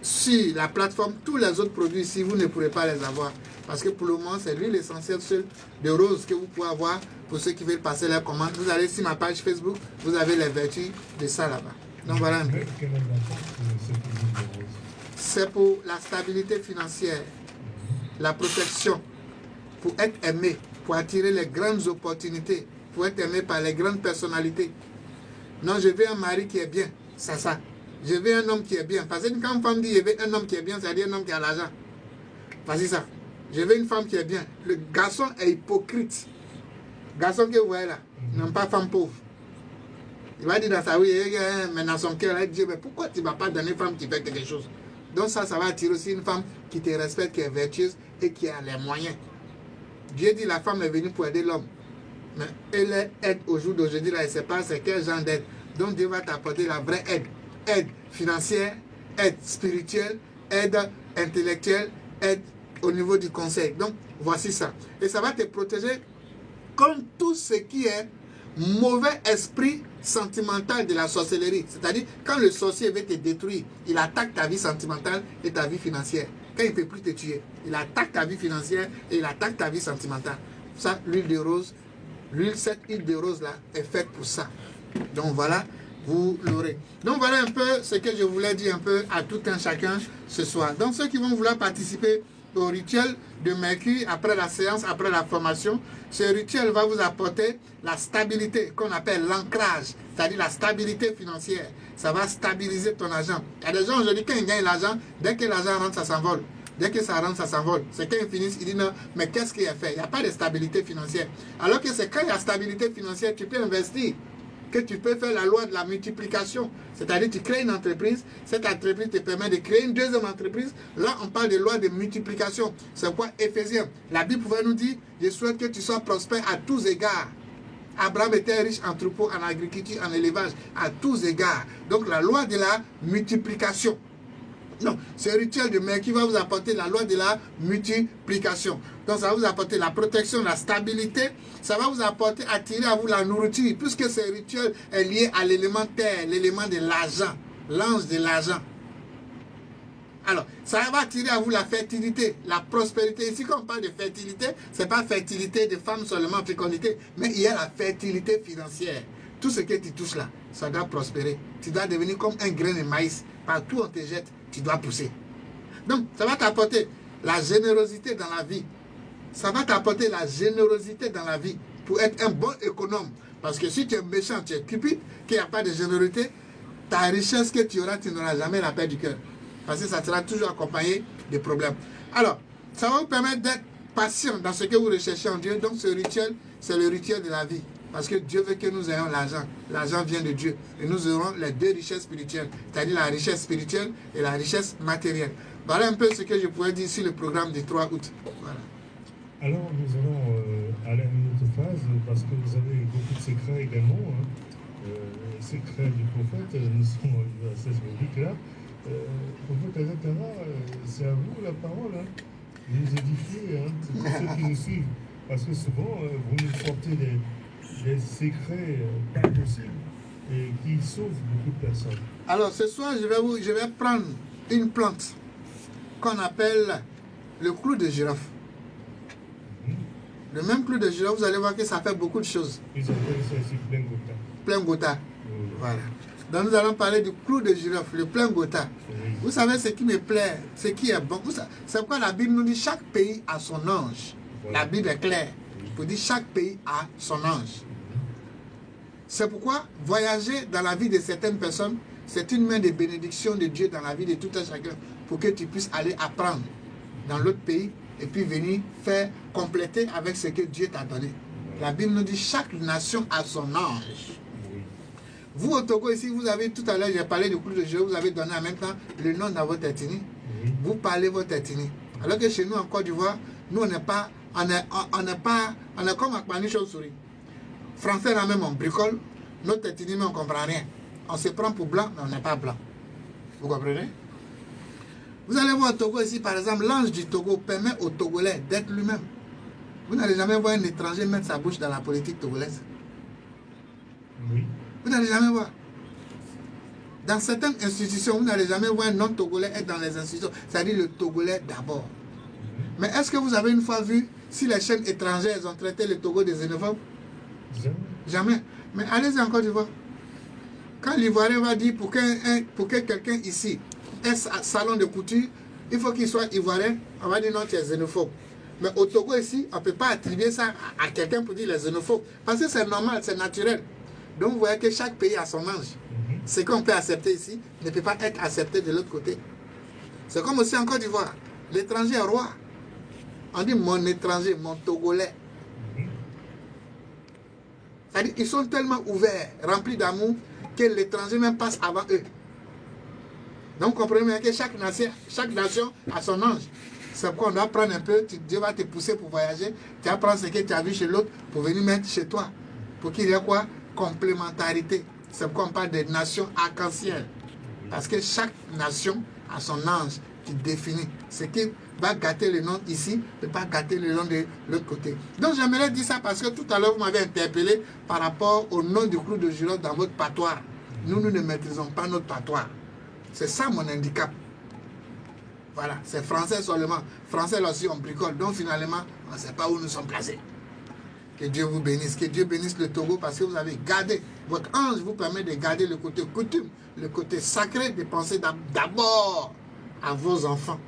sur la plateforme, tous les autres produits ici, vous ne pourrez pas les avoir. Parce que pour le moment, c'est l'huile essentielle seule de rose que vous pouvez avoir pour ceux qui veulent passer leur commande. Vous allez sur ma page Facebook, vous avez les vertus de ça là-bas. Donc voilà un peu. C'est pour la stabilité financière, la protection, pour être aimé, pour attirer les grandes opportunités, pour être aimé par les grandes personnalités. Non, je veux un mari qui est bien, c'est ça. Je veux un homme qui est bien. Parce que quand une femme dit je veux un homme qui est bien, c'est-à-dire un homme qui a l'argent. Vas-y ça. Je veux une femme qui est bien. Le garçon est hypocrite. Garçon que vous voyez là, non pas femme pauvre. Il va dire dans sa vie, mais dans son cœur, il dit, mais pourquoi tu ne vas pas donner une femme qui fait quelque chose? Donc ça va attirer aussi une femme qui te respecte, qui est vertueuse et qui a les moyens. Dieu dit la femme est venue pour aider l'homme. Mais elle aide au jour d'aujourd'hui, là, elle ne sait pas c'est quel genre d'aide. Donc Dieu va t'apporter la vraie aide. Aide financière, aide spirituelle, aide intellectuelle, aide au niveau du conseil. Donc voici ça. Et ça va te protéger contre tout ce qui est mauvais esprit sentimental de la sorcellerie. C'est-à-dire, quand le sorcier veut te détruire, il attaque ta vie sentimentale et ta vie financière. Quand il ne peut plus te tuer, il attaque ta vie financière et il attaque ta vie sentimentale. Ça, l'huile de rose, cette huile de rose là est faite pour ça. Donc voilà, vous l'aurez. Donc voilà un peu ce que je voulais dire un peu à tout un chacun ce soir. Donc ceux qui vont vouloir participer au rituel de Mercure après la séance, après la formation, ce rituel va vous apporter la stabilité qu'on appelle l'ancrage, c'est-à-dire la stabilité financière. Ça va stabiliser ton argent. Il y a des gens aujourd'hui, quand ils gagnent l'argent, dès que l'argent rentre, ça s'envole. Dès que ça rentre, ça s'envole. C'est quand ils finissent, ils disent non, mais qu'est-ce qu'il a fait? Il n'y a pas de stabilité financière. Alors que c'est quand il y a stabilité financière, tu peux investir. Que tu peux faire la loi de la multiplication. C'est-à-dire tu crées une entreprise, cette entreprise te permet de créer une deuxième entreprise. Là, on parle de loi de multiplication. C'est quoi Éphésiens? La Bible pouvait nous dire, je souhaite que tu sois prospère à tous égards. Abraham était riche en troupeaux, en agriculture, en élevage, à tous égards. Donc la loi de la multiplication. Non, ce rituel de Mercure va vous apporter la loi de la multiplication. Donc ça va vous apporter la protection, la stabilité. Ça va vous apporter, attirer à vous la nourriture. Puisque ce rituel est lié à l'élément terre, l'élément de l'argent, l'ange de l'argent. Alors, ça va attirer à vous la fertilité, la prospérité. Ici, quand on parle de fertilité, ce n'est pas fertilité de femmes seulement, fécondité, mais il y a la fertilité financière. Tout ce que tu touches là, ça doit prospérer. Tu dois devenir comme un grain de maïs. Partout où on te jette, tu dois pousser. Donc, ça va t'apporter la générosité dans la vie. Ça va t'apporter la générosité dans la vie pour être un bon économe. Parce que si tu es méchant, tu es cupide, qu'il n'y a pas de générosité, ta richesse que tu auras, tu n'auras jamais la paix du cœur. Parce que ça sera toujours accompagné de problèmes. Alors, ça va vous permettre d'être patient dans ce que vous recherchez en Dieu. Donc, ce rituel, c'est le rituel de la vie. Parce que Dieu veut que nous ayons l'argent. L'argent vient de Dieu. Et nous aurons les deux richesses spirituelles. C'est-à-dire la richesse spirituelle et la richesse matérielle. Voilà un peu ce que je pourrais dire sur le programme du 3 août. Voilà. Alors, nous allons aller à une autre phase, parce que vous avez beaucoup de secrets également. Les secrets du prophète, nous sommes arrivés à cette rubrique-là. Prophète Azatara, c'est à vous la parole. Vous nous édifiez, c'est pour ceux qui nous suivent. Parce que souvent, vous nous sortez des secrets pas possibles et qui sauvent beaucoup de personnes. Alors, ce soir, je vais prendre une plante qu'on appelle le clou de girofle. Le même clou de girofle, vous allez voir que ça fait beaucoup de choses. Ils appellent ça ici plein gota. Plein gota. Voilà. Donc nous allons parler du clou de girofle, le plein gota. Oui. Vous savez ce qui me plaît, ce qui est bon. C'est pourquoi la Bible nous dit chaque pays a son ange. Voilà. La Bible est claire. Pour dire chaque pays a son ange. C'est pourquoi voyager dans la vie de certaines personnes, c'est une main de bénédiction de Dieu dans la vie de tout un chacun pour que tu puisses aller apprendre dans l'autre pays et puis venir faire compléter avec ce que Dieu t'a donné. La Bible nous dit chaque nation a son ange. Vous au Togo ici, vous avez tout à l'heure, j'ai parlé du clou de Dieu, vous avez donné en même temps le nom dans votre ethnie. Vous parlez votre ethnie. Alors que chez nous en Côte d'Ivoire, nous on n'est pas, on est comme Akmani Chauve-Souris. Français là même on bricole, notre ethnie mais on ne comprend rien. On se prend pour blanc, mais on n'est pas blanc. Vous comprenez? Vous allez voir au Togo ici, par exemple, l'ange du Togo permet aux Togolais d'être lui-même. Vous n'allez jamais voir un étranger mettre sa bouche dans la politique togolaise. Oui. Vous n'allez jamais voir. Dans certaines institutions, vous n'allez jamais voir un non-togolais être dans les institutions. C'est-à-dire le Togolais d'abord. Mais est-ce que vous avez une fois vu si les chaînes étrangères ont traité le Togo des xénophobes? Jamais. Mais allez-y en Côte d'Ivoire. Quand l'Ivoirien va dire pour que quelqu'un ici ait un salon de couture, il faut qu'il soit Ivoirien, on va dire non, tu es xénophobe. Mais au Togo ici, on ne peut pas attribuer ça à quelqu'un pour dire les xénophobes. Parce que c'est normal, c'est naturel. Donc vous voyez que chaque pays a son ange. Ce qu'on peut accepter ici ne peut pas être accepté de l'autre côté. C'est comme aussi en Côte d'Ivoire. L'étranger est roi. On dit mon étranger, mon Togolais. C'est-à-dire ils sont tellement ouverts, remplis d'amour, que l'étranger même passe avant eux. Donc comprenez bien que chaque nation a son ange. C'est pourquoi on doit prendre un peu, Dieu va te pousser pour voyager, tu vas prendre ce que tu as vu chez l'autre pour venir mettre chez toi. Pour qu'il y ait quoi? Complémentarité. C'est pourquoi on parle des nations arc-en-ciel. Parce que chaque nation a son ange qui définit ce qui va gâter le nom ici, ne pas gâter le nom de l'autre côté. Donc j'aimerais dire ça parce que tout à l'heure vous m'avez interpellé par rapport au nom du clou de girofle dans votre patois. Nous ne maîtrisons pas notre patois. C'est ça mon handicap. Voilà, c'est français seulement. Français là aussi on bricole. Donc finalement, on ne sait pas où nous sommes placés. Que Dieu vous bénisse. Que Dieu bénisse le Togo parce que vous avez gardé. Votre ange vous permet de garder le côté coutume, le côté sacré, de penser d'abord à vos enfants.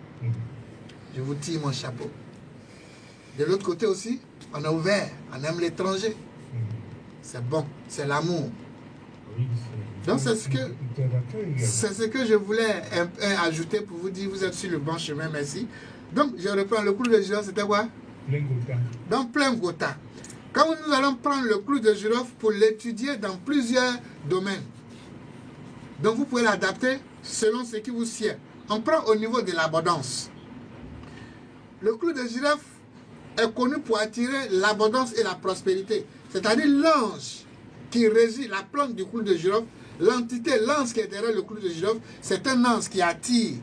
Je vous tire mon chapeau. De l'autre côté aussi, on est ouvert. On aime l'étranger. C'est bon. C'est l'amour. Donc c'est ce que je voulais ajouter pour vous dire, vous êtes sur le bon chemin, merci. Donc je reprends le clou de girofle, c'était quoi? Plein Gotha. Donc plein Gotha. Quand nous allons prendre le clou de girofle pour l'étudier dans plusieurs domaines. Donc vous pouvez l'adapter selon ce qui vous sied. On prend au niveau de l'abondance. Le clou de girofle est connu pour attirer l'abondance et la prospérité. C'est-à-dire l'ange qui régit la plante du clou de girofle, l'entité, l'ange qui est derrière le clou de girofle, c'est un ange qui attire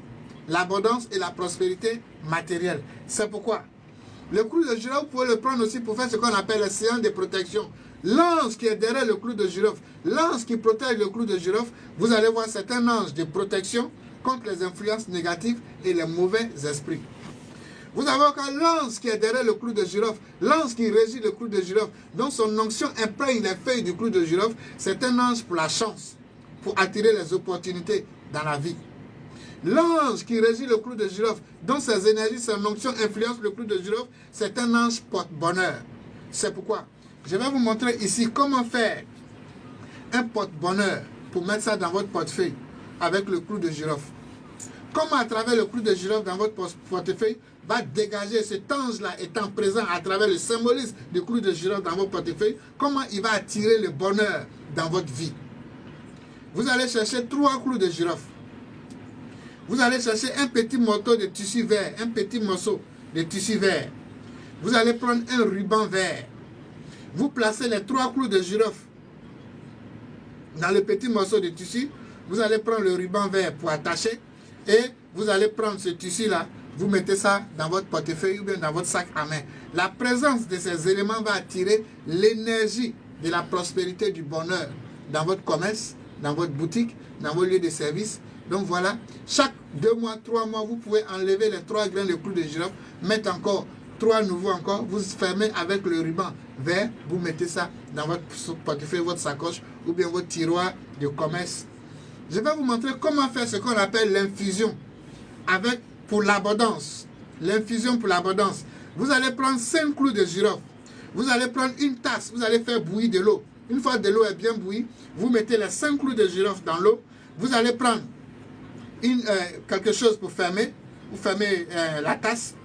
l'abondance et la prospérité matérielle. C'est pourquoi le clou de girofle, vous pouvez le prendre aussi pour faire ce qu'on appelle la séance de protection. L'ange qui est derrière le clou de girofle, l'ange qui protège le clou de girofle, vous allez voir, c'est un ange de protection contre les influences négatives et les mauvais esprits. Vous avez encore l'ange qui est derrière le clou de girofle, l'ange qui régit le clou de girofle, dont son onction imprègne les feuilles du clou de girofle. C'est un ange pour la chance, pour attirer les opportunités dans la vie. L'ange qui régit le clou de girofle, dont ses énergies, son onction influence le clou de girofle, c'est un ange porte-bonheur. C'est pourquoi je vais vous montrer ici comment faire un porte-bonheur pour mettre ça dans votre portefeuille avec le clou de girofle. Comment à travers le clou de girofle dans votre portefeuille va dégager cet ange-là étant présent à travers le symbolisme du clou de girofle dans votre portefeuille, comment il va attirer le bonheur dans votre vie. Vous allez chercher 3 clous de girofle. Vous allez chercher un petit morceau de tissu vert, un petit morceau de tissu vert. Vous allez prendre un ruban vert. Vous placez les 3 clous de girofle dans le petit morceau de tissu. Vous allez prendre le ruban vert pour attacher et vous allez prendre ce tissu-là, vous mettez ça dans votre portefeuille ou bien dans votre sac à main. La présence de ces éléments va attirer l'énergie de la prospérité, du bonheur dans votre commerce, dans votre boutique, dans vos lieux de service. Donc voilà, chaque 2 mois, 3 mois, vous pouvez enlever les 3 grains de clous de girofle, mettre encore 3 nouveaux encore, vous fermez avec le ruban vert, vous mettez ça dans votre portefeuille, votre sacoche ou bien votre tiroir de commerce. Je vais vous montrer comment faire ce qu'on appelle l'infusion pour l'abondance. L'infusion pour l'abondance. Vous allez prendre 5 clous de girofle. Vous allez prendre une tasse, vous allez faire bouillir de l'eau. Une fois que l'eau est bien bouillie, vous mettez les 5 clous de girofle dans l'eau. vous allez prendre quelque chose pour fermer. Vous fermez la tasse.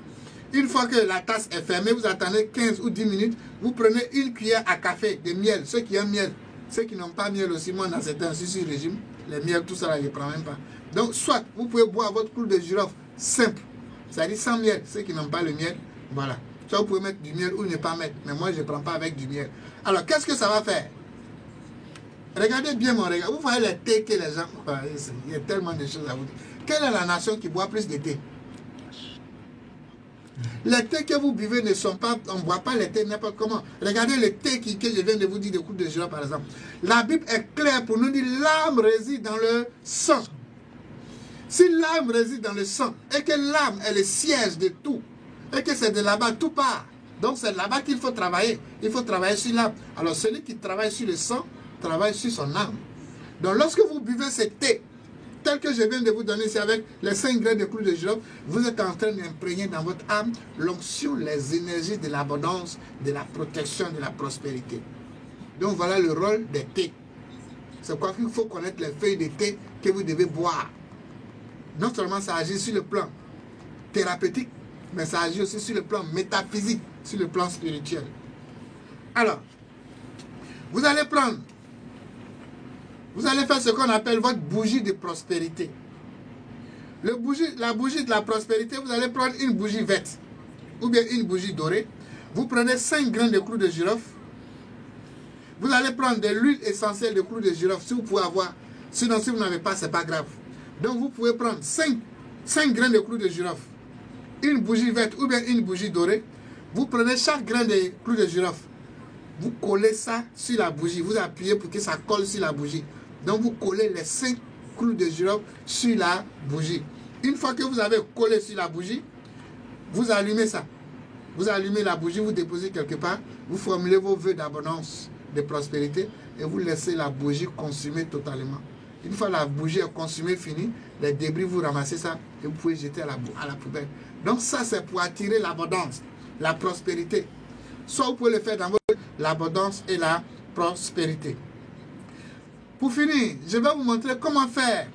Une fois que la tasse est fermée, vous attendez 15 ou 10 minutes. Vous prenez une cuillère à café de miel. Ceux qui aiment miel. Ceux qui n'ont pas miel aussi, moi dans certains sur le régime, les miel, tout ça là, je ne prends même pas. Donc, soit vous pouvez boire votre clou de girofle simple, c'est-à-dire sans miel, ceux qui n'ont pas le miel, voilà. Soit vous pouvez mettre du miel ou ne pas mettre, mais moi je ne prends pas avec du miel. Alors, qu'est-ce que ça va faire? Regardez bien mon regard. Vous voyez les thés que les gens... Il y a tellement de choses à vous dire. Quelle est la nation qui boit plus de thé? Les thés que vous buvez ne sont pas... On ne boit pas les thés n'importe comment. Regardez le thé que je viens de vous dire de coups de girofle par exemple. La Bible est claire pour nous dire l'âme réside dans le sang. Si l'âme réside dans le sang et que l'âme est le siège de tout et que c'est de là-bas tout part. Donc c'est là-bas qu'il faut travailler. Il faut travailler sur l'âme. Alors celui qui travaille sur le sang travaille sur son âme. Donc lorsque vous buvez ce thé, tel que je viens de vous donner ici avec les 5 grains de clou de girofle, vous êtes en train d'imprégner dans votre âme l'onction, les énergies de l'abondance, de la protection, de la prospérité. Donc voilà le rôle des thés. C'est quoi qu'il faut connaître les feuilles de thé que vous devez boire. Non seulement ça agit sur le plan thérapeutique, mais ça agit aussi sur le plan métaphysique, sur le plan spirituel. Alors, vous allez faire ce qu'on appelle votre bougie de prospérité. La bougie de la prospérité, vous allez prendre une bougie verte ou bien une bougie dorée. Vous prenez 5 grains de clou de girofle. Vous allez prendre de l'huile essentielle de clou de girofle si vous pouvez avoir. Sinon, si vous n'avez pas, ce n'est pas grave. Donc, vous pouvez prendre 5 grains de clou de girofle, une bougie verte ou bien une bougie dorée. Vous prenez chaque grain de clou de girofle. Vous collez ça sur la bougie. Vous appuyez pour que ça colle sur la bougie. Donc, vous collez les 5 clous de girofle sur la bougie. Une fois que vous avez collé sur la bougie, vous allumez ça. Vous allumez la bougie, vous déposez quelque part. Vous formulez vos vœux d'abondance, de prospérité et vous laissez la bougie consumer totalement. Une fois la bougie est consumée, finie, les débris, vous ramassez ça et vous pouvez jeter à la poubelle. Donc ça, c'est pour attirer l'abondance, la prospérité. Soit vous pouvez le faire dans l'abondance et la prospérité. Pour finir, je vais vous montrer comment faire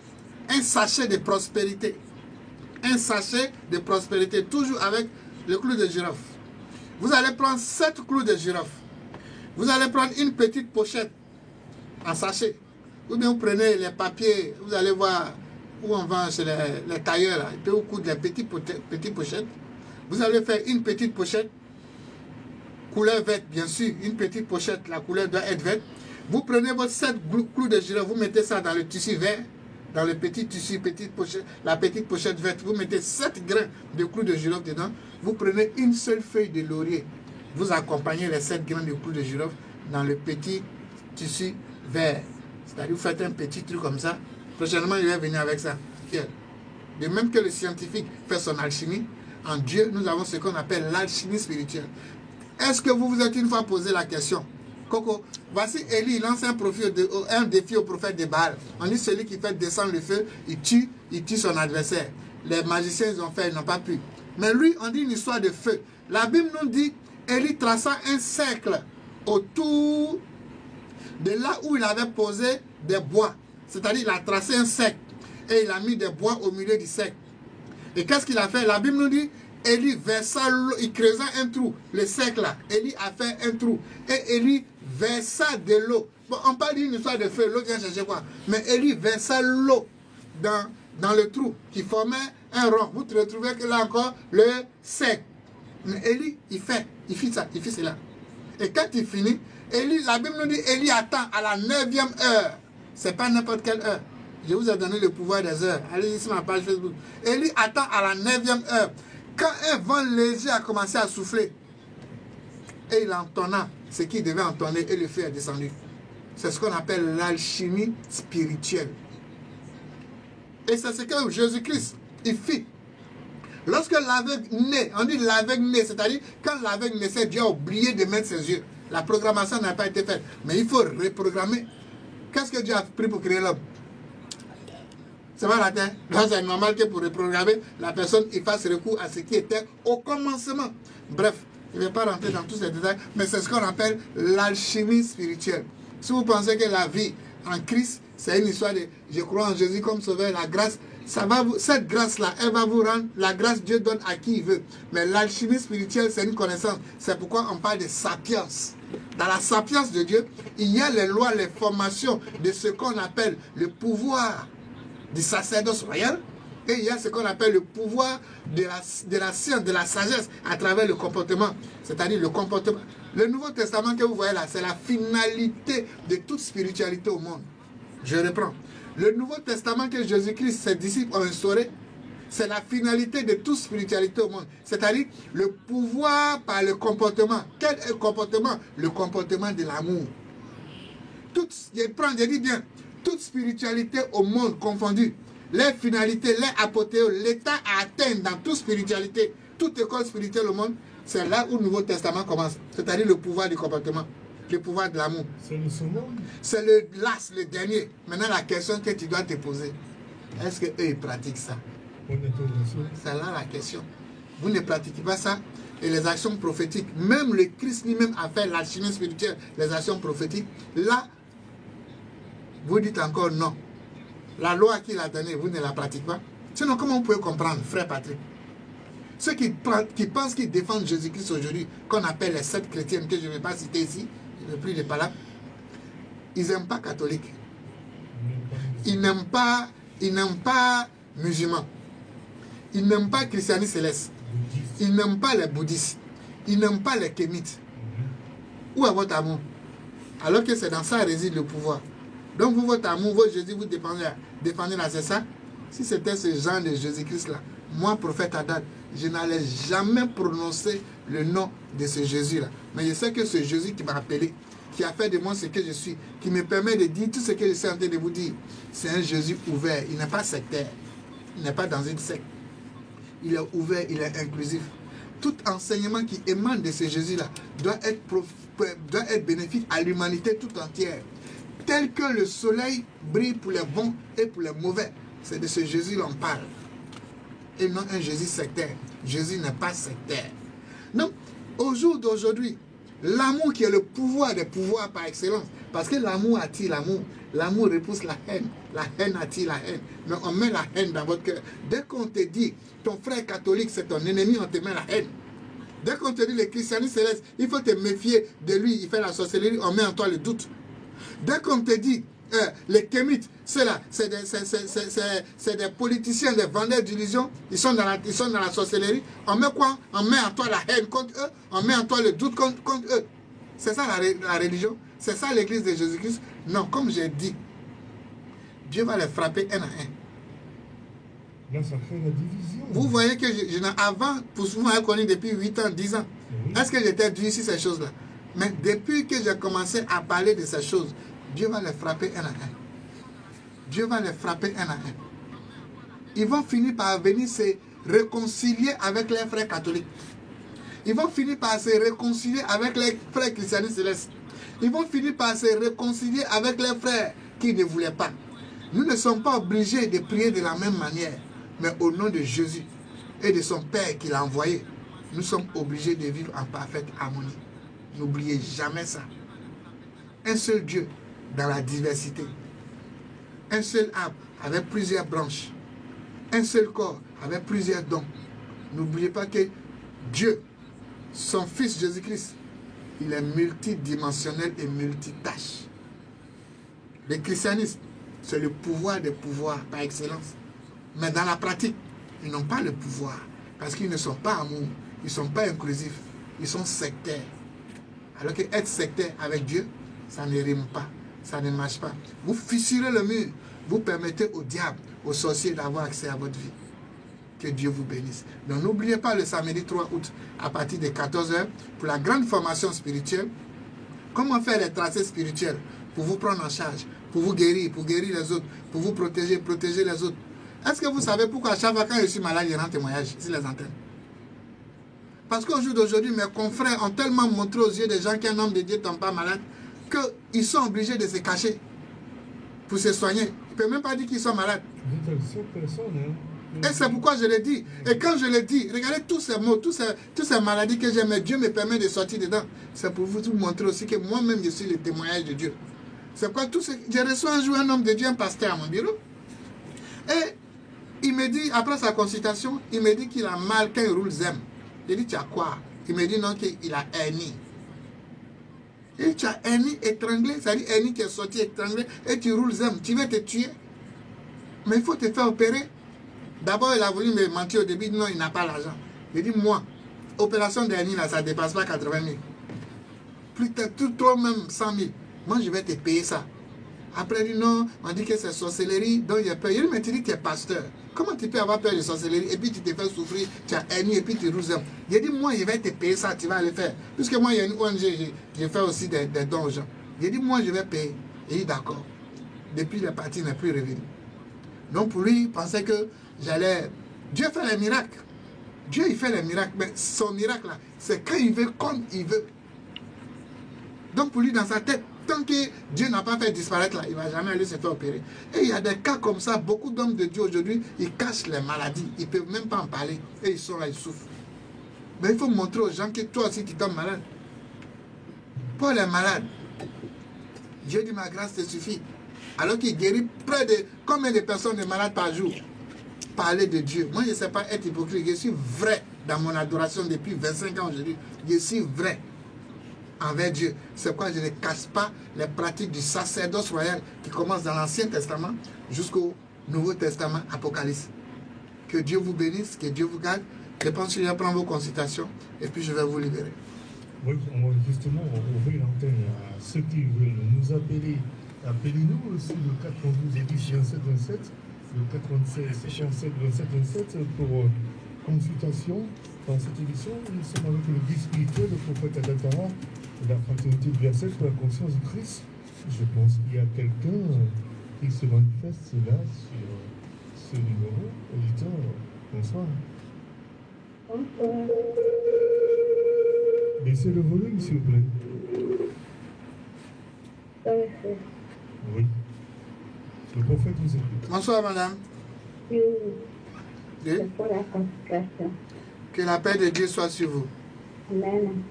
un sachet de prospérité. Un sachet de prospérité, toujours avec le clou de girofle. Vous allez prendre 7 clous de girofle. Vous allez prendre une petite pochette en sachet. Ou bien vous prenez les papiers, vous allez voir où on vend chez les tailleurs, là. Ils peuvent vous coudre les petites pochettes. Vous allez faire une petite pochette, couleur verte, bien sûr. Une petite pochette, la couleur doit être verte. Vous prenez votre 7 clous de girofle, vous mettez ça dans le tissu vert, dans le petit tissu, la petite pochette verte. Vous mettez 7 grains de clous de girofle dedans. Vous prenez une seule feuille de laurier. Vous accompagnez les 7 grains de clous de girofle dans le petit tissu vert. C'est-à-dire, vous faites un petit truc comme ça. Prochainement, il va venir avec ça. De même que le scientifique fait son alchimie, en Dieu, nous avons ce qu'on appelle l'alchimie spirituelle. Est-ce que vous vous êtes une fois posé la question? Coco, voici Élie, lance un défi au prophète de Baal. On dit celui qui fait descendre le feu, il tue son adversaire. Les magiciens, ils ont fait, ils n'ont pas pu. Mais lui, on dit une histoire de feu. La Bible nous dit, Élie traça un cercle autour de là où il avait posé des bois. C'est-à-dire, il a tracé un cercle et il a mis des bois au milieu du cercle. Et qu'est-ce qu'il a fait? La Bible nous dit, Élie versa l'eau, il creusa un trou, le cercle là. Élie a fait un trou et Élie versa de l'eau. Bon, on parle d'une histoire de feu, l'eau vient chercher quoi? Mais Élie versa l'eau dans le trou qui formait un rond. Vous retrouvez que là encore le cercle. Mais Élie, il fit ça, il fit cela. Et quand il finit, Élie, la Bible nous dit, Élie attend à la 9e heure. C'est pas n'importe quelle heure. Je vous ai donné le pouvoir des heures. Allez sur ma page Facebook. Élie attend à la 9e heure. Quand un vent léger a commencé à souffler, et il entonna ce qu'il devait entonner et le feu est descendu. C'est ce qu'on appelle l'alchimie spirituelle. Et c'est ce que Jésus-Christ, il fit. Lorsque l'aveugle naît, on dit l'aveugle naît, c'est-à-dire quand l'aveugle naissait, Dieu a oublié de mettre ses yeux. La programmation n'a pas été faite. Mais il faut reprogrammer. Qu'est-ce que Dieu a pris pour créer l'homme? C'est pas la terre. Donc c'est normal que pour reprogrammer, la personne il fasse recours à ce qui était au commencement. Bref, je ne vais pas rentrer dans tous ces détails, mais c'est ce qu'on appelle l'alchimie spirituelle. Si vous pensez que la vie en Christ, c'est une histoire de je crois en Jésus comme sauveur, la grâce. Cette grâce-là, elle va vous rendre, la grâce Dieu donne à qui il veut. Mais l'alchimie spirituelle, c'est une connaissance. C'est pourquoi on parle de sapience. Dans la sapience de Dieu, il y a les lois, les formations de ce qu'on appelle le pouvoir du sacerdoce royal. Et il y a ce qu'on appelle le pouvoir de la science, de la sagesse à travers le comportement. C'est-à-dire le comportement. Le Nouveau Testament que vous voyez là, c'est la finalité de toute spiritualité au monde. Je reprends. Le Nouveau Testament que Jésus-Christ, ses disciples ont instauré, c'est la finalité de toute spiritualité au monde. C'est-à-dire le pouvoir par le comportement. Quel est le comportement? Le comportement de l'amour. Je dis bien, toute spiritualité au monde confondue, les finalités, les apothéoses, l'état à atteindre dans toute spiritualité, toute école spirituelle au monde, c'est là où le Nouveau Testament commence. C'est-à-dire le pouvoir du comportement. Le pouvoir de l'amour. C'est le summum. C'est le last, le dernier. Maintenant, la question que tu dois te poser, est-ce qu'eux, ils pratiquent ça? C'est là la question. Vous ne pratiquez pas ça. Et les actions prophétiques, même le Christ lui-même a fait l'alchimie spirituelle, les actions prophétiques. Là, vous dites encore non. La loi qu'il a donnée, vous ne la pratiquez pas. Sinon, comment vous pouvez comprendre, frère Patrick? Ceux qui pensent qu'ils défendent Jésus-Christ aujourd'hui, qu'on appelle les sectes chrétiennes, que je ne vais pas citer ici, je ne veux plus de palabres, ils n'aiment pas catholiques. Ils n'aiment pas musulmans. Ils n'aiment pas christianisme céleste. Ils n'aiment pas les bouddhistes. Ils n'aiment pas les kémites. Où est votre amour? Alors que c'est dans ça réside le pouvoir. Donc vous, votre amour, votre Jésus, vous défendez là, c'est ça? Si c'était ce genre de Jésus-Christ là, moi, prophète Haddad, je n'allais jamais prononcer le nom de ce Jésus-là. Mais je sais que ce Jésus qui m'a appelé, qui a fait de moi ce que je suis, qui me permet de dire tout ce que je suis en train de vous dire, c'est un Jésus ouvert. Il n'est pas sectaire. Il n'est pas dans une secte. Il est ouvert, il est inclusif. Tout enseignement qui émane de ce Jésus-là doit être bénéfique à l'humanité tout entière. Tel que le soleil brille pour les bons et pour les mauvais. C'est de ce Jésus qu'on parle. Et non un Jésus sectaire. Jésus n'est pas sectaire. Non, au jour d'aujourd'hui, l'amour qui est le pouvoir des pouvoirs par excellence. Parce que l'amour attire l'amour. L'amour repousse la haine. La haine attire la haine. Mais on met la haine dans votre cœur. Dès qu'on te dit, ton frère catholique c'est ton ennemi, on te met la haine. Dès qu'on te dit le christianisme céleste, il faut te méfier de lui, il fait la sorcellerie, on met en toi le doute. Dès qu'on te dit, les kémites, c'est des politiciens, des vendeurs d'illusions, ils sont dans la sorcellerie, on met quoi? On met en toi la haine contre eux, on met en toi le doute contre eux. C'est ça la religion? C'est ça l'église de Jésus-Christ? Non, comme j'ai dit, Dieu va les frapper un à un. Là, ça crée la division. Vous voyez que avant, pour moi, j'ai connu depuis 8 ans, 10 ans. Oui. Est-ce que j'étais dur sur ces choses-là? Mais depuis que j'ai commencé à parler de ces choses, Dieu va les frapper un à un. Dieu va les frapper un à un. Ils vont finir par venir se réconcilier avec les frères catholiques. Ils vont finir par se réconcilier avec les frères christianistes célestes. Ils vont finir par se réconcilier avec les frères qui ne voulaient pas. Nous ne sommes pas obligés de prier de la même manière, mais au nom de Jésus et de son Père qui l'a envoyé, nous sommes obligés de vivre en parfaite harmonie. N'oubliez jamais ça. Un seul Dieu dans la diversité. Un seul arbre avec plusieurs branches. Un seul corps avec plusieurs dons. N'oubliez pas que Dieu, son Fils Jésus-Christ, il est multidimensionnel et multitâche. Le christianisme, c'est le pouvoir des pouvoirs par excellence. Mais dans la pratique, ils n'ont pas le pouvoir. Parce qu'ils ne sont pas amour, ils ne sont pas inclusifs, ils sont sectaires. Alors que être sectaire avec Dieu, ça ne rime pas, ça ne marche pas. Vous fissurez le mur, vous permettez au diable, aux sorciers d'avoir accès à votre vie. Que Dieu vous bénisse. Donc n'oubliez pas le samedi 3 août à partir de 14 h pour la grande formation spirituelle. Comment faire les tracés spirituels pour vous prendre en charge, pour vous guérir les autres, pour vous protéger les autres. Est-ce que vous savez pourquoi à chaque fois quand je suis malade, je rends témoignage sur les antennes? Parce qu'au jour d'aujourd'hui, mes confrères ont tellement montré aux yeux des gens qu'un homme de Dieu ne tombe pas malade qu'ils sont obligés de se cacher pour se soigner. Ils ne peuvent même pas dire qu'ils sont malades. Vous êtes cette personne, hein? Et c'est pourquoi je le dis. Et quand je le dis, regardez tous ces mots, toutes ces maladies que j'ai, mais Dieu me permet de sortir dedans. C'est pour vous montrer aussi que moi-même, je suis le témoignage de Dieu. C'est quoi tout ce... J'ai reçu un jour un homme de Dieu, un pasteur à mon bureau. Et il me dit, après sa consultation, il me dit qu'il a mal quand il roule zem. J'ai dit, tu as quoi? Il me dit non, qu'il a hernie. Et tu as hernie étranglé, c'est-à-dire hernie qui est sortie étranglée, et tu roules zem, tu veux te tuer. Mais il faut te faire opérer. D'abord, il a voulu me mentir au début, non, il n'a pas l'argent. J'ai dit, moi, opération d'hernie, là, ça ne dépasse pas 80 000. Plus trop même 100 000. Moi, je vais te payer ça. Après, il dit non, on dit que c'est sorcellerie, donc il y a peur. Il dit, mais tu dis que tu es pasteur. Comment tu peux avoir peur de sorcellerie et puis tu te fais souffrir, tu as hernie et puis tu roules. Il dit, moi, je vais te payer ça, tu vas le faire. Puisque moi, il y a une ONG, j'ai fait aussi des dons aux gens. Il dit, moi, je vais payer. Il dit, d'accord. Depuis, le parti n'est plus revenu. Donc, pour lui, il pensait que j'allais... Dieu fait les miracles. Dieu, il fait les miracles. Mais son miracle, là, c'est quand il veut, comme il veut. Donc, pour lui, dans sa tête, tant que Dieu n'a pas fait disparaître là, il ne va jamais aller se faire opérer. Et il y a des cas comme ça, beaucoup d'hommes de Dieu aujourd'hui, ils cachent les maladies. Ils ne peuvent même pas en parler. Et ils sont là, ils souffrent. Mais il faut montrer aux gens que toi aussi tu tombes malade. Paul est malade. Dieu dit, ma grâce te suffit. Alors qu'il guérit près de combien de personnes de malades par jour. Parler de Dieu. Moi, je ne sais pas être hypocrite. Je suis vrai dans mon adoration depuis 25 ans aujourd'hui. Je suis vrai envers Dieu. C'est pourquoi je ne cache pas les pratiques du sacerdoce royal qui commence dans l'Ancien Testament jusqu'au Nouveau Testament, Apocalypse. Que Dieu vous bénisse, que Dieu vous garde. Je pense que je vais prendre vos consultations et puis je vais vous libérer. Oui, on va justement ouvrir l'antenne à ceux qui veulent nous appeler. Appelez-nous aussi le 92 27 27, le 96 57 27 27 pour consultation. Dans cette édition, nous sommes avec le guide spirituel, le prophète Agatara, de la fraternité universelle pour la conscience du Christ. Je pense qu'il y a quelqu'un qui se manifeste là sur ce numéro. Auditeur, bonsoir. Bonsoir. Baissez le volume, s'il vous plaît. Oui. Le prophète vous écoute. Bonsoir, madame. Oui. Oui. C'est pour la consultation. Que la paix de Dieu soit sur vous. Amen.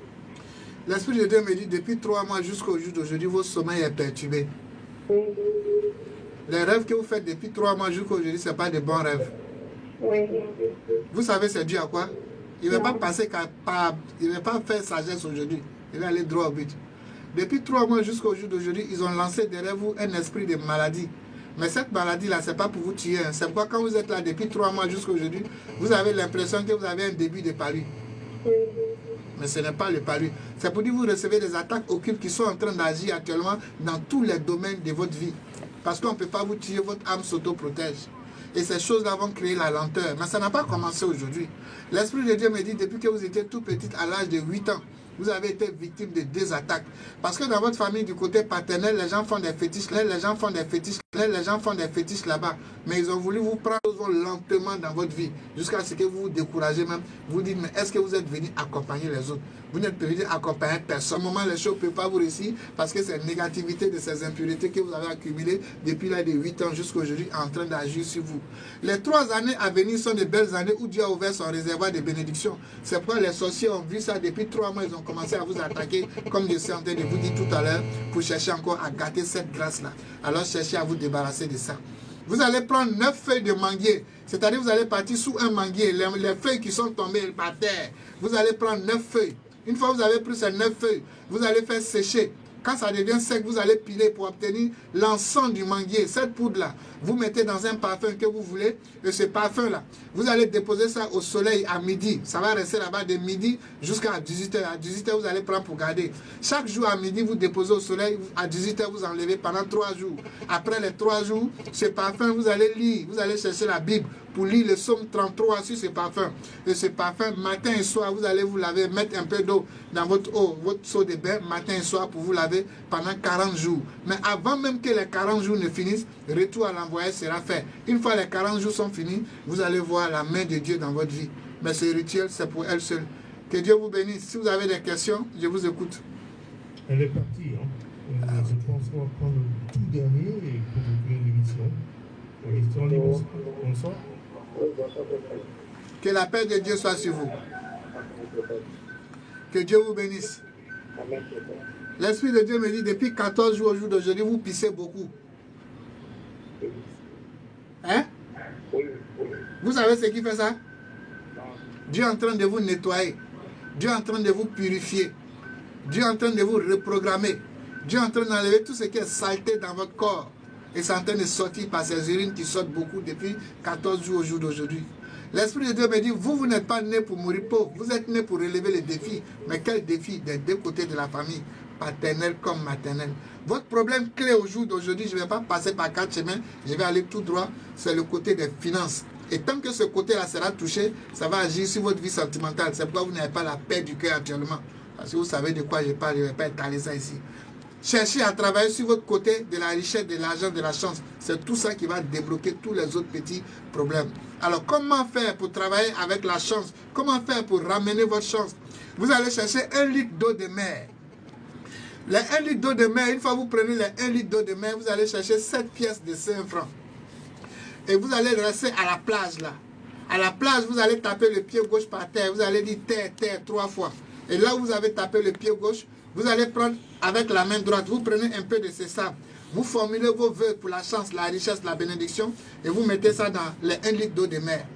L'Esprit de Dieu me dit, depuis 3 mois jusqu'au jour d'aujourd'hui, votre sommeil est perturbé. Oui. Les rêves que vous faites depuis 3 mois jusqu'à aujourd'hui, ce n'est pas de bons rêves. Oui. Vous savez, c'est dû à quoi? Il ne va pas passer il ne va pas faire sagesse aujourd'hui. Il va aller droit au but. Depuis 3 mois jusqu'au jour d'aujourd'hui, ils ont lancé derrière vous un esprit de maladie. Mais cette maladie-là, ce n'est pas pour vous tuer. C'est pourquoi quand vous êtes là depuis 3 mois jusqu'à aujourd'hui, vous avez l'impression que vous avez un début de palu. Mais ce n'est pas le palu. C'est pour dire que vous recevez des attaques occultes qui sont en train d'agir actuellement dans tous les domaines de votre vie. Parce qu'on ne peut pas vous tuer, votre âme s'auto-protège. Et ces choses-là vont créer la lenteur. Mais ça n'a pas commencé aujourd'hui. L'Esprit de Dieu me dit, depuis que vous étiez tout petit, à l'âge de 8 ans, vous avez été victime de 2 attaques. Parce que dans votre famille, du côté paternel, les gens font des fétiches. Les gens font des fétiches. Les gens font des fétiches là-bas. Mais ils ont voulu vous prendre lentement dans votre vie. Jusqu'à ce que vous vous découragez même. Vous dites, mais est-ce que vous êtes venu accompagner les autres? Vous n'êtes pas venu accompagner personne. Au moment, les choses ne peuvent pas vous réussir. Parce que c'est la négativité de ces impuretés que vous avez accumulées depuis l'âge de 8 ans jusqu'à aujourd'hui en train d'agir sur vous. Les 3 années à venir sont de belles années où Dieu a ouvert son réservoir de bénédictions. C'est pourquoi les sorciers ont vu ça depuis 3 mois. Ils ont commencé à vous attaquer, comme je suis en train de vous dire tout à l'heure, pour chercher encore à gâter cette grâce-là. Alors cherchez à vous débarrasser de ça. Vous allez prendre 9 feuilles de manguier, c'est-à-dire vous allez partir sous un manguier, les feuilles qui sont tombées par terre. Vous allez prendre 9 feuilles. Une fois que vous avez pris ces 9 feuilles, vous allez faire sécher. Quand ça devient sec, vous allez piler pour obtenir l'encens du manguier. Cette poudre-là, vous mettez dans un parfum que vous voulez. Et ce parfum-là, vous allez déposer ça au soleil à midi. Ça va rester là-bas de midi jusqu'à 18h. À 18h, vous allez prendre pour garder. Chaque jour à midi, vous déposez au soleil. À 18h, vous enlevez pendant 3 jours. Après les 3 jours, ce parfum, vous allez lire. Vous allez chercher la Bible pour lire le psaume 33 sur ce parfum. Et ce parfum, matin et soir, vous allez vous laver, mettre un peu d'eau dans votre eau, votre seau de bain, matin et soir, pour vous laver pendant 40 jours. Mais avant même que les 40 jours ne finissent, retour à l'envoyé sera fait. Une fois les 40 jours sont finis, vous allez voir la main de Dieu dans votre vie. Mais ce rituel, c'est pour elle seule. Que Dieu vous bénisse. Si vous avez des questions, je vous écoute. Elle est partie. Hein. Je pense qu'on va prendre le tout dernier pour ouvrir l'émission. Bonsoir. Que la paix de Dieu soit sur vous. Que Dieu vous bénisse. Amen, Papa. L'Esprit de Dieu me dit, depuis 14 jours au jour d'aujourd'hui, vous pissez beaucoup. Hein? Oui, oui. Vous savez ce qui fait ça? Non. Dieu est en train de vous nettoyer. Dieu est en train de vous purifier. Dieu est en train de vous reprogrammer. Dieu est en train d'enlever tout ce qui est saleté dans votre corps. Et c'est en train de sortir par ces urines qui sortent beaucoup depuis 14 jours au jour d'aujourd'hui. L'Esprit de Dieu me dit, vous n'êtes pas né pour mourir pauvre. Vous êtes né pour relever les défis. Mais quel défi? Des deux côtés de la famille, paternelle comme maternelle. Votre problème clé au jour d'aujourd'hui, je ne vais pas passer par 4 chemins, je vais aller tout droit, c'est le côté des finances. Et tant que ce côté-là sera touché, ça va agir sur votre vie sentimentale. C'est pourquoi vous n'avez pas la paix du cœur actuellement. Parce que vous savez de quoi je parle, je ne vais pas étaler ça ici. Cherchez à travailler sur votre côté de la richesse, de l'argent, de la chance. C'est tout ça qui va débloquer tous les autres petits problèmes. Alors, comment faire pour travailler avec la chance? Comment faire pour ramener votre chance? Vous allez chercher 1 litre d'eau de mer. Les 1 litre d'eau de mer, une fois que vous prenez les 1 litre d'eau de mer, vous allez chercher 7 pièces de 5 francs. Et vous allez rester à la plage là. À la plage, vous allez taper le pied gauche par terre. Vous allez dire terre, terre 3 fois. Et là où vous avez tapé le pied gauche, vous allez prendre avec la main droite, vous prenez un peu de ces sables. Vous formulez vos vœux pour la chance, la richesse, la bénédiction. Et vous mettez ça dans les 1 litre d'eau de mer.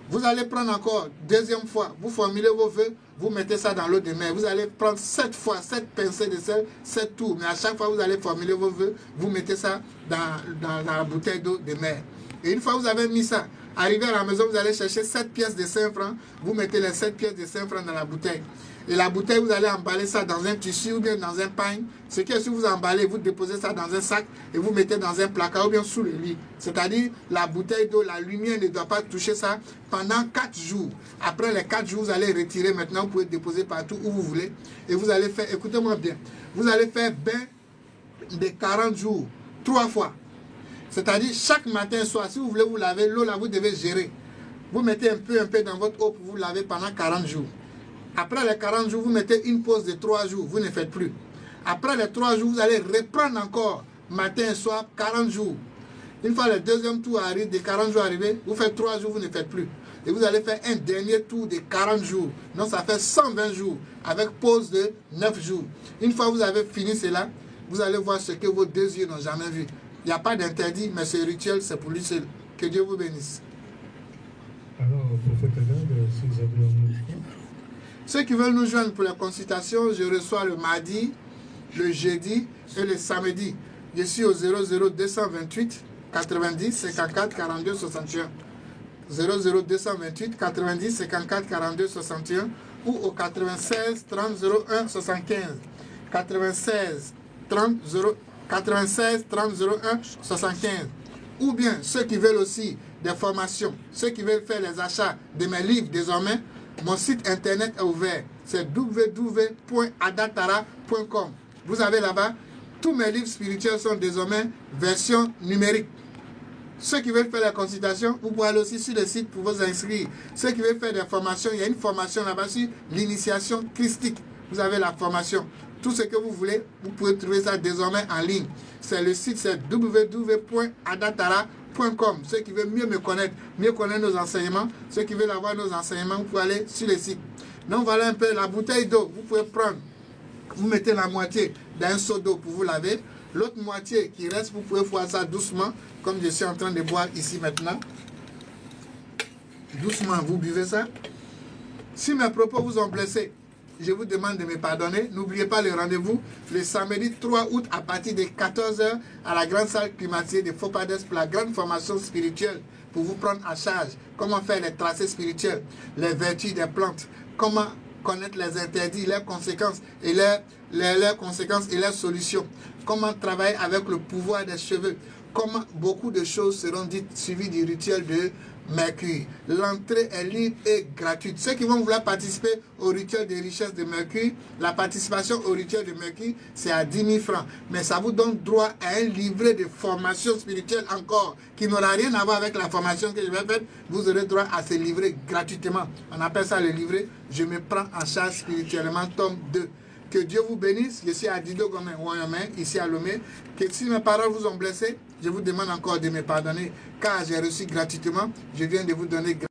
Vous allez prendre encore, deuxième fois, vous formulez vos vœux, vous mettez ça dans l'eau de mer. Vous allez prendre 7 fois, 7 pincées de sel, 7 tours. Mais à chaque fois, vous allez formuler vos vœux, vous mettez ça dans la bouteille d'eau de mer. Et une fois que vous avez mis ça, arrivé à la maison, vous allez chercher 7 pièces de 5 francs. Vous mettez les 7 pièces de 5 francs dans la bouteille. Et la bouteille, vous allez emballer ça dans un tissu ou bien dans un pain. Ce qui est, si vous emballez, vous déposez ça dans un sac et vous mettez dans un placard ou bien sous le lit. C'est-à-dire, la bouteille d'eau, la lumière ne doit pas toucher ça pendant 4 jours. Après les 4 jours, vous allez retirer. Maintenant, vous pouvez déposer partout où vous voulez. Et vous allez faire, écoutez-moi bien, vous allez faire bain de 40 jours, 3 fois. C'est-à-dire, chaque matin et soir, si vous voulez vous laver, l'eau là, vous devez gérer. Vous mettez un peu dans votre eau pour vous laver pendant 40 jours. Après les 40 jours, vous mettez une pause de 3 jours, vous ne faites plus. Après les 3 jours, vous allez reprendre encore, matin et soir, 40 jours. Une fois le deuxième tour arrive, des 40 jours arrivés, vous faites 3 jours, vous ne faites plus. Et vous allez faire un dernier tour de 40 jours. Donc ça fait 120 jours, avec pause de 9 jours. Une fois que vous avez fini cela, vous allez voir ce que vos 2 yeux n'ont jamais vu. Il n'y a pas d'interdit, mais ce rituel, c'est pour lui seul. Que Dieu vous bénisse. Alors, prophète Adam, si vous avez un mot. Ceux qui veulent nous joindre pour la consultation, je reçois le mardi, le jeudi et le samedi. Je suis au 00228 90 54 42 61. 00228 90 54 42 61 ou au 96 30 01 75. 96 30 01 75. Ou bien ceux qui veulent aussi des formations, ceux qui veulent faire les achats de mes livres désormais, mon site internet est ouvert. C'est www.adatara.com. Vous avez là-bas, tous mes livres spirituels sont désormais version numérique. Ceux qui veulent faire la consultation, vous pouvez aller aussi sur le site pour vous inscrire. Ceux qui veulent faire des formations, il y a une formation là-bas sur l'initiation christique. Vous avez la formation. Tout ce que vous voulez, vous pouvez trouver ça désormais en ligne. C'est le site, c'est www.adatara.com. Ceux qui veulent mieux me connaître, mieux connaître nos enseignements, ceux qui veulent avoir nos enseignements, vous pouvez aller sur le site. Donc voilà un peu la bouteille d'eau. Vous pouvez prendre, vous mettez la moitié dans un seau d'eau pour vous laver. L'autre moitié qui reste, vous pouvez faire ça doucement, comme je suis en train de boire ici maintenant. Doucement, vous buvez ça. Si mes propos vous ont blessé, je vous demande de me pardonner. N'oubliez pas le rendez-vous le samedi 3 août à partir de 14 h à la grande salle climatisée de Fopades pour la grande formation spirituelle pour vous prendre en charge. Comment faire les tracés spirituels, les vertus des plantes, comment connaître les interdits, leurs conséquences et leurs conséquences et leurs solutions. Comment travailler avec le pouvoir des cheveux. Comment beaucoup de choses seront dites suivies du rituel de Mercure. L'entrée est libre et gratuite. Ceux qui vont vouloir participer au rituel des richesses de Mercure, la participation au rituel de Mercure, c'est à 10 000 francs. Mais ça vous donne droit à un livret de formation spirituelle encore, qui n'aura rien à voir avec la formation que je vais faire. Vous aurez droit à ce livret gratuitement. On appelle ça le livret « Je me prends en charge spirituellement », tome 2. Que Dieu vous bénisse. Je suis à Dido Gomé, ici à Lomé. Que si mes paroles vous ont blessé, je vous demande encore de me pardonner, car j'ai reçu gratuitement. Je viens de vous donner gratuitement.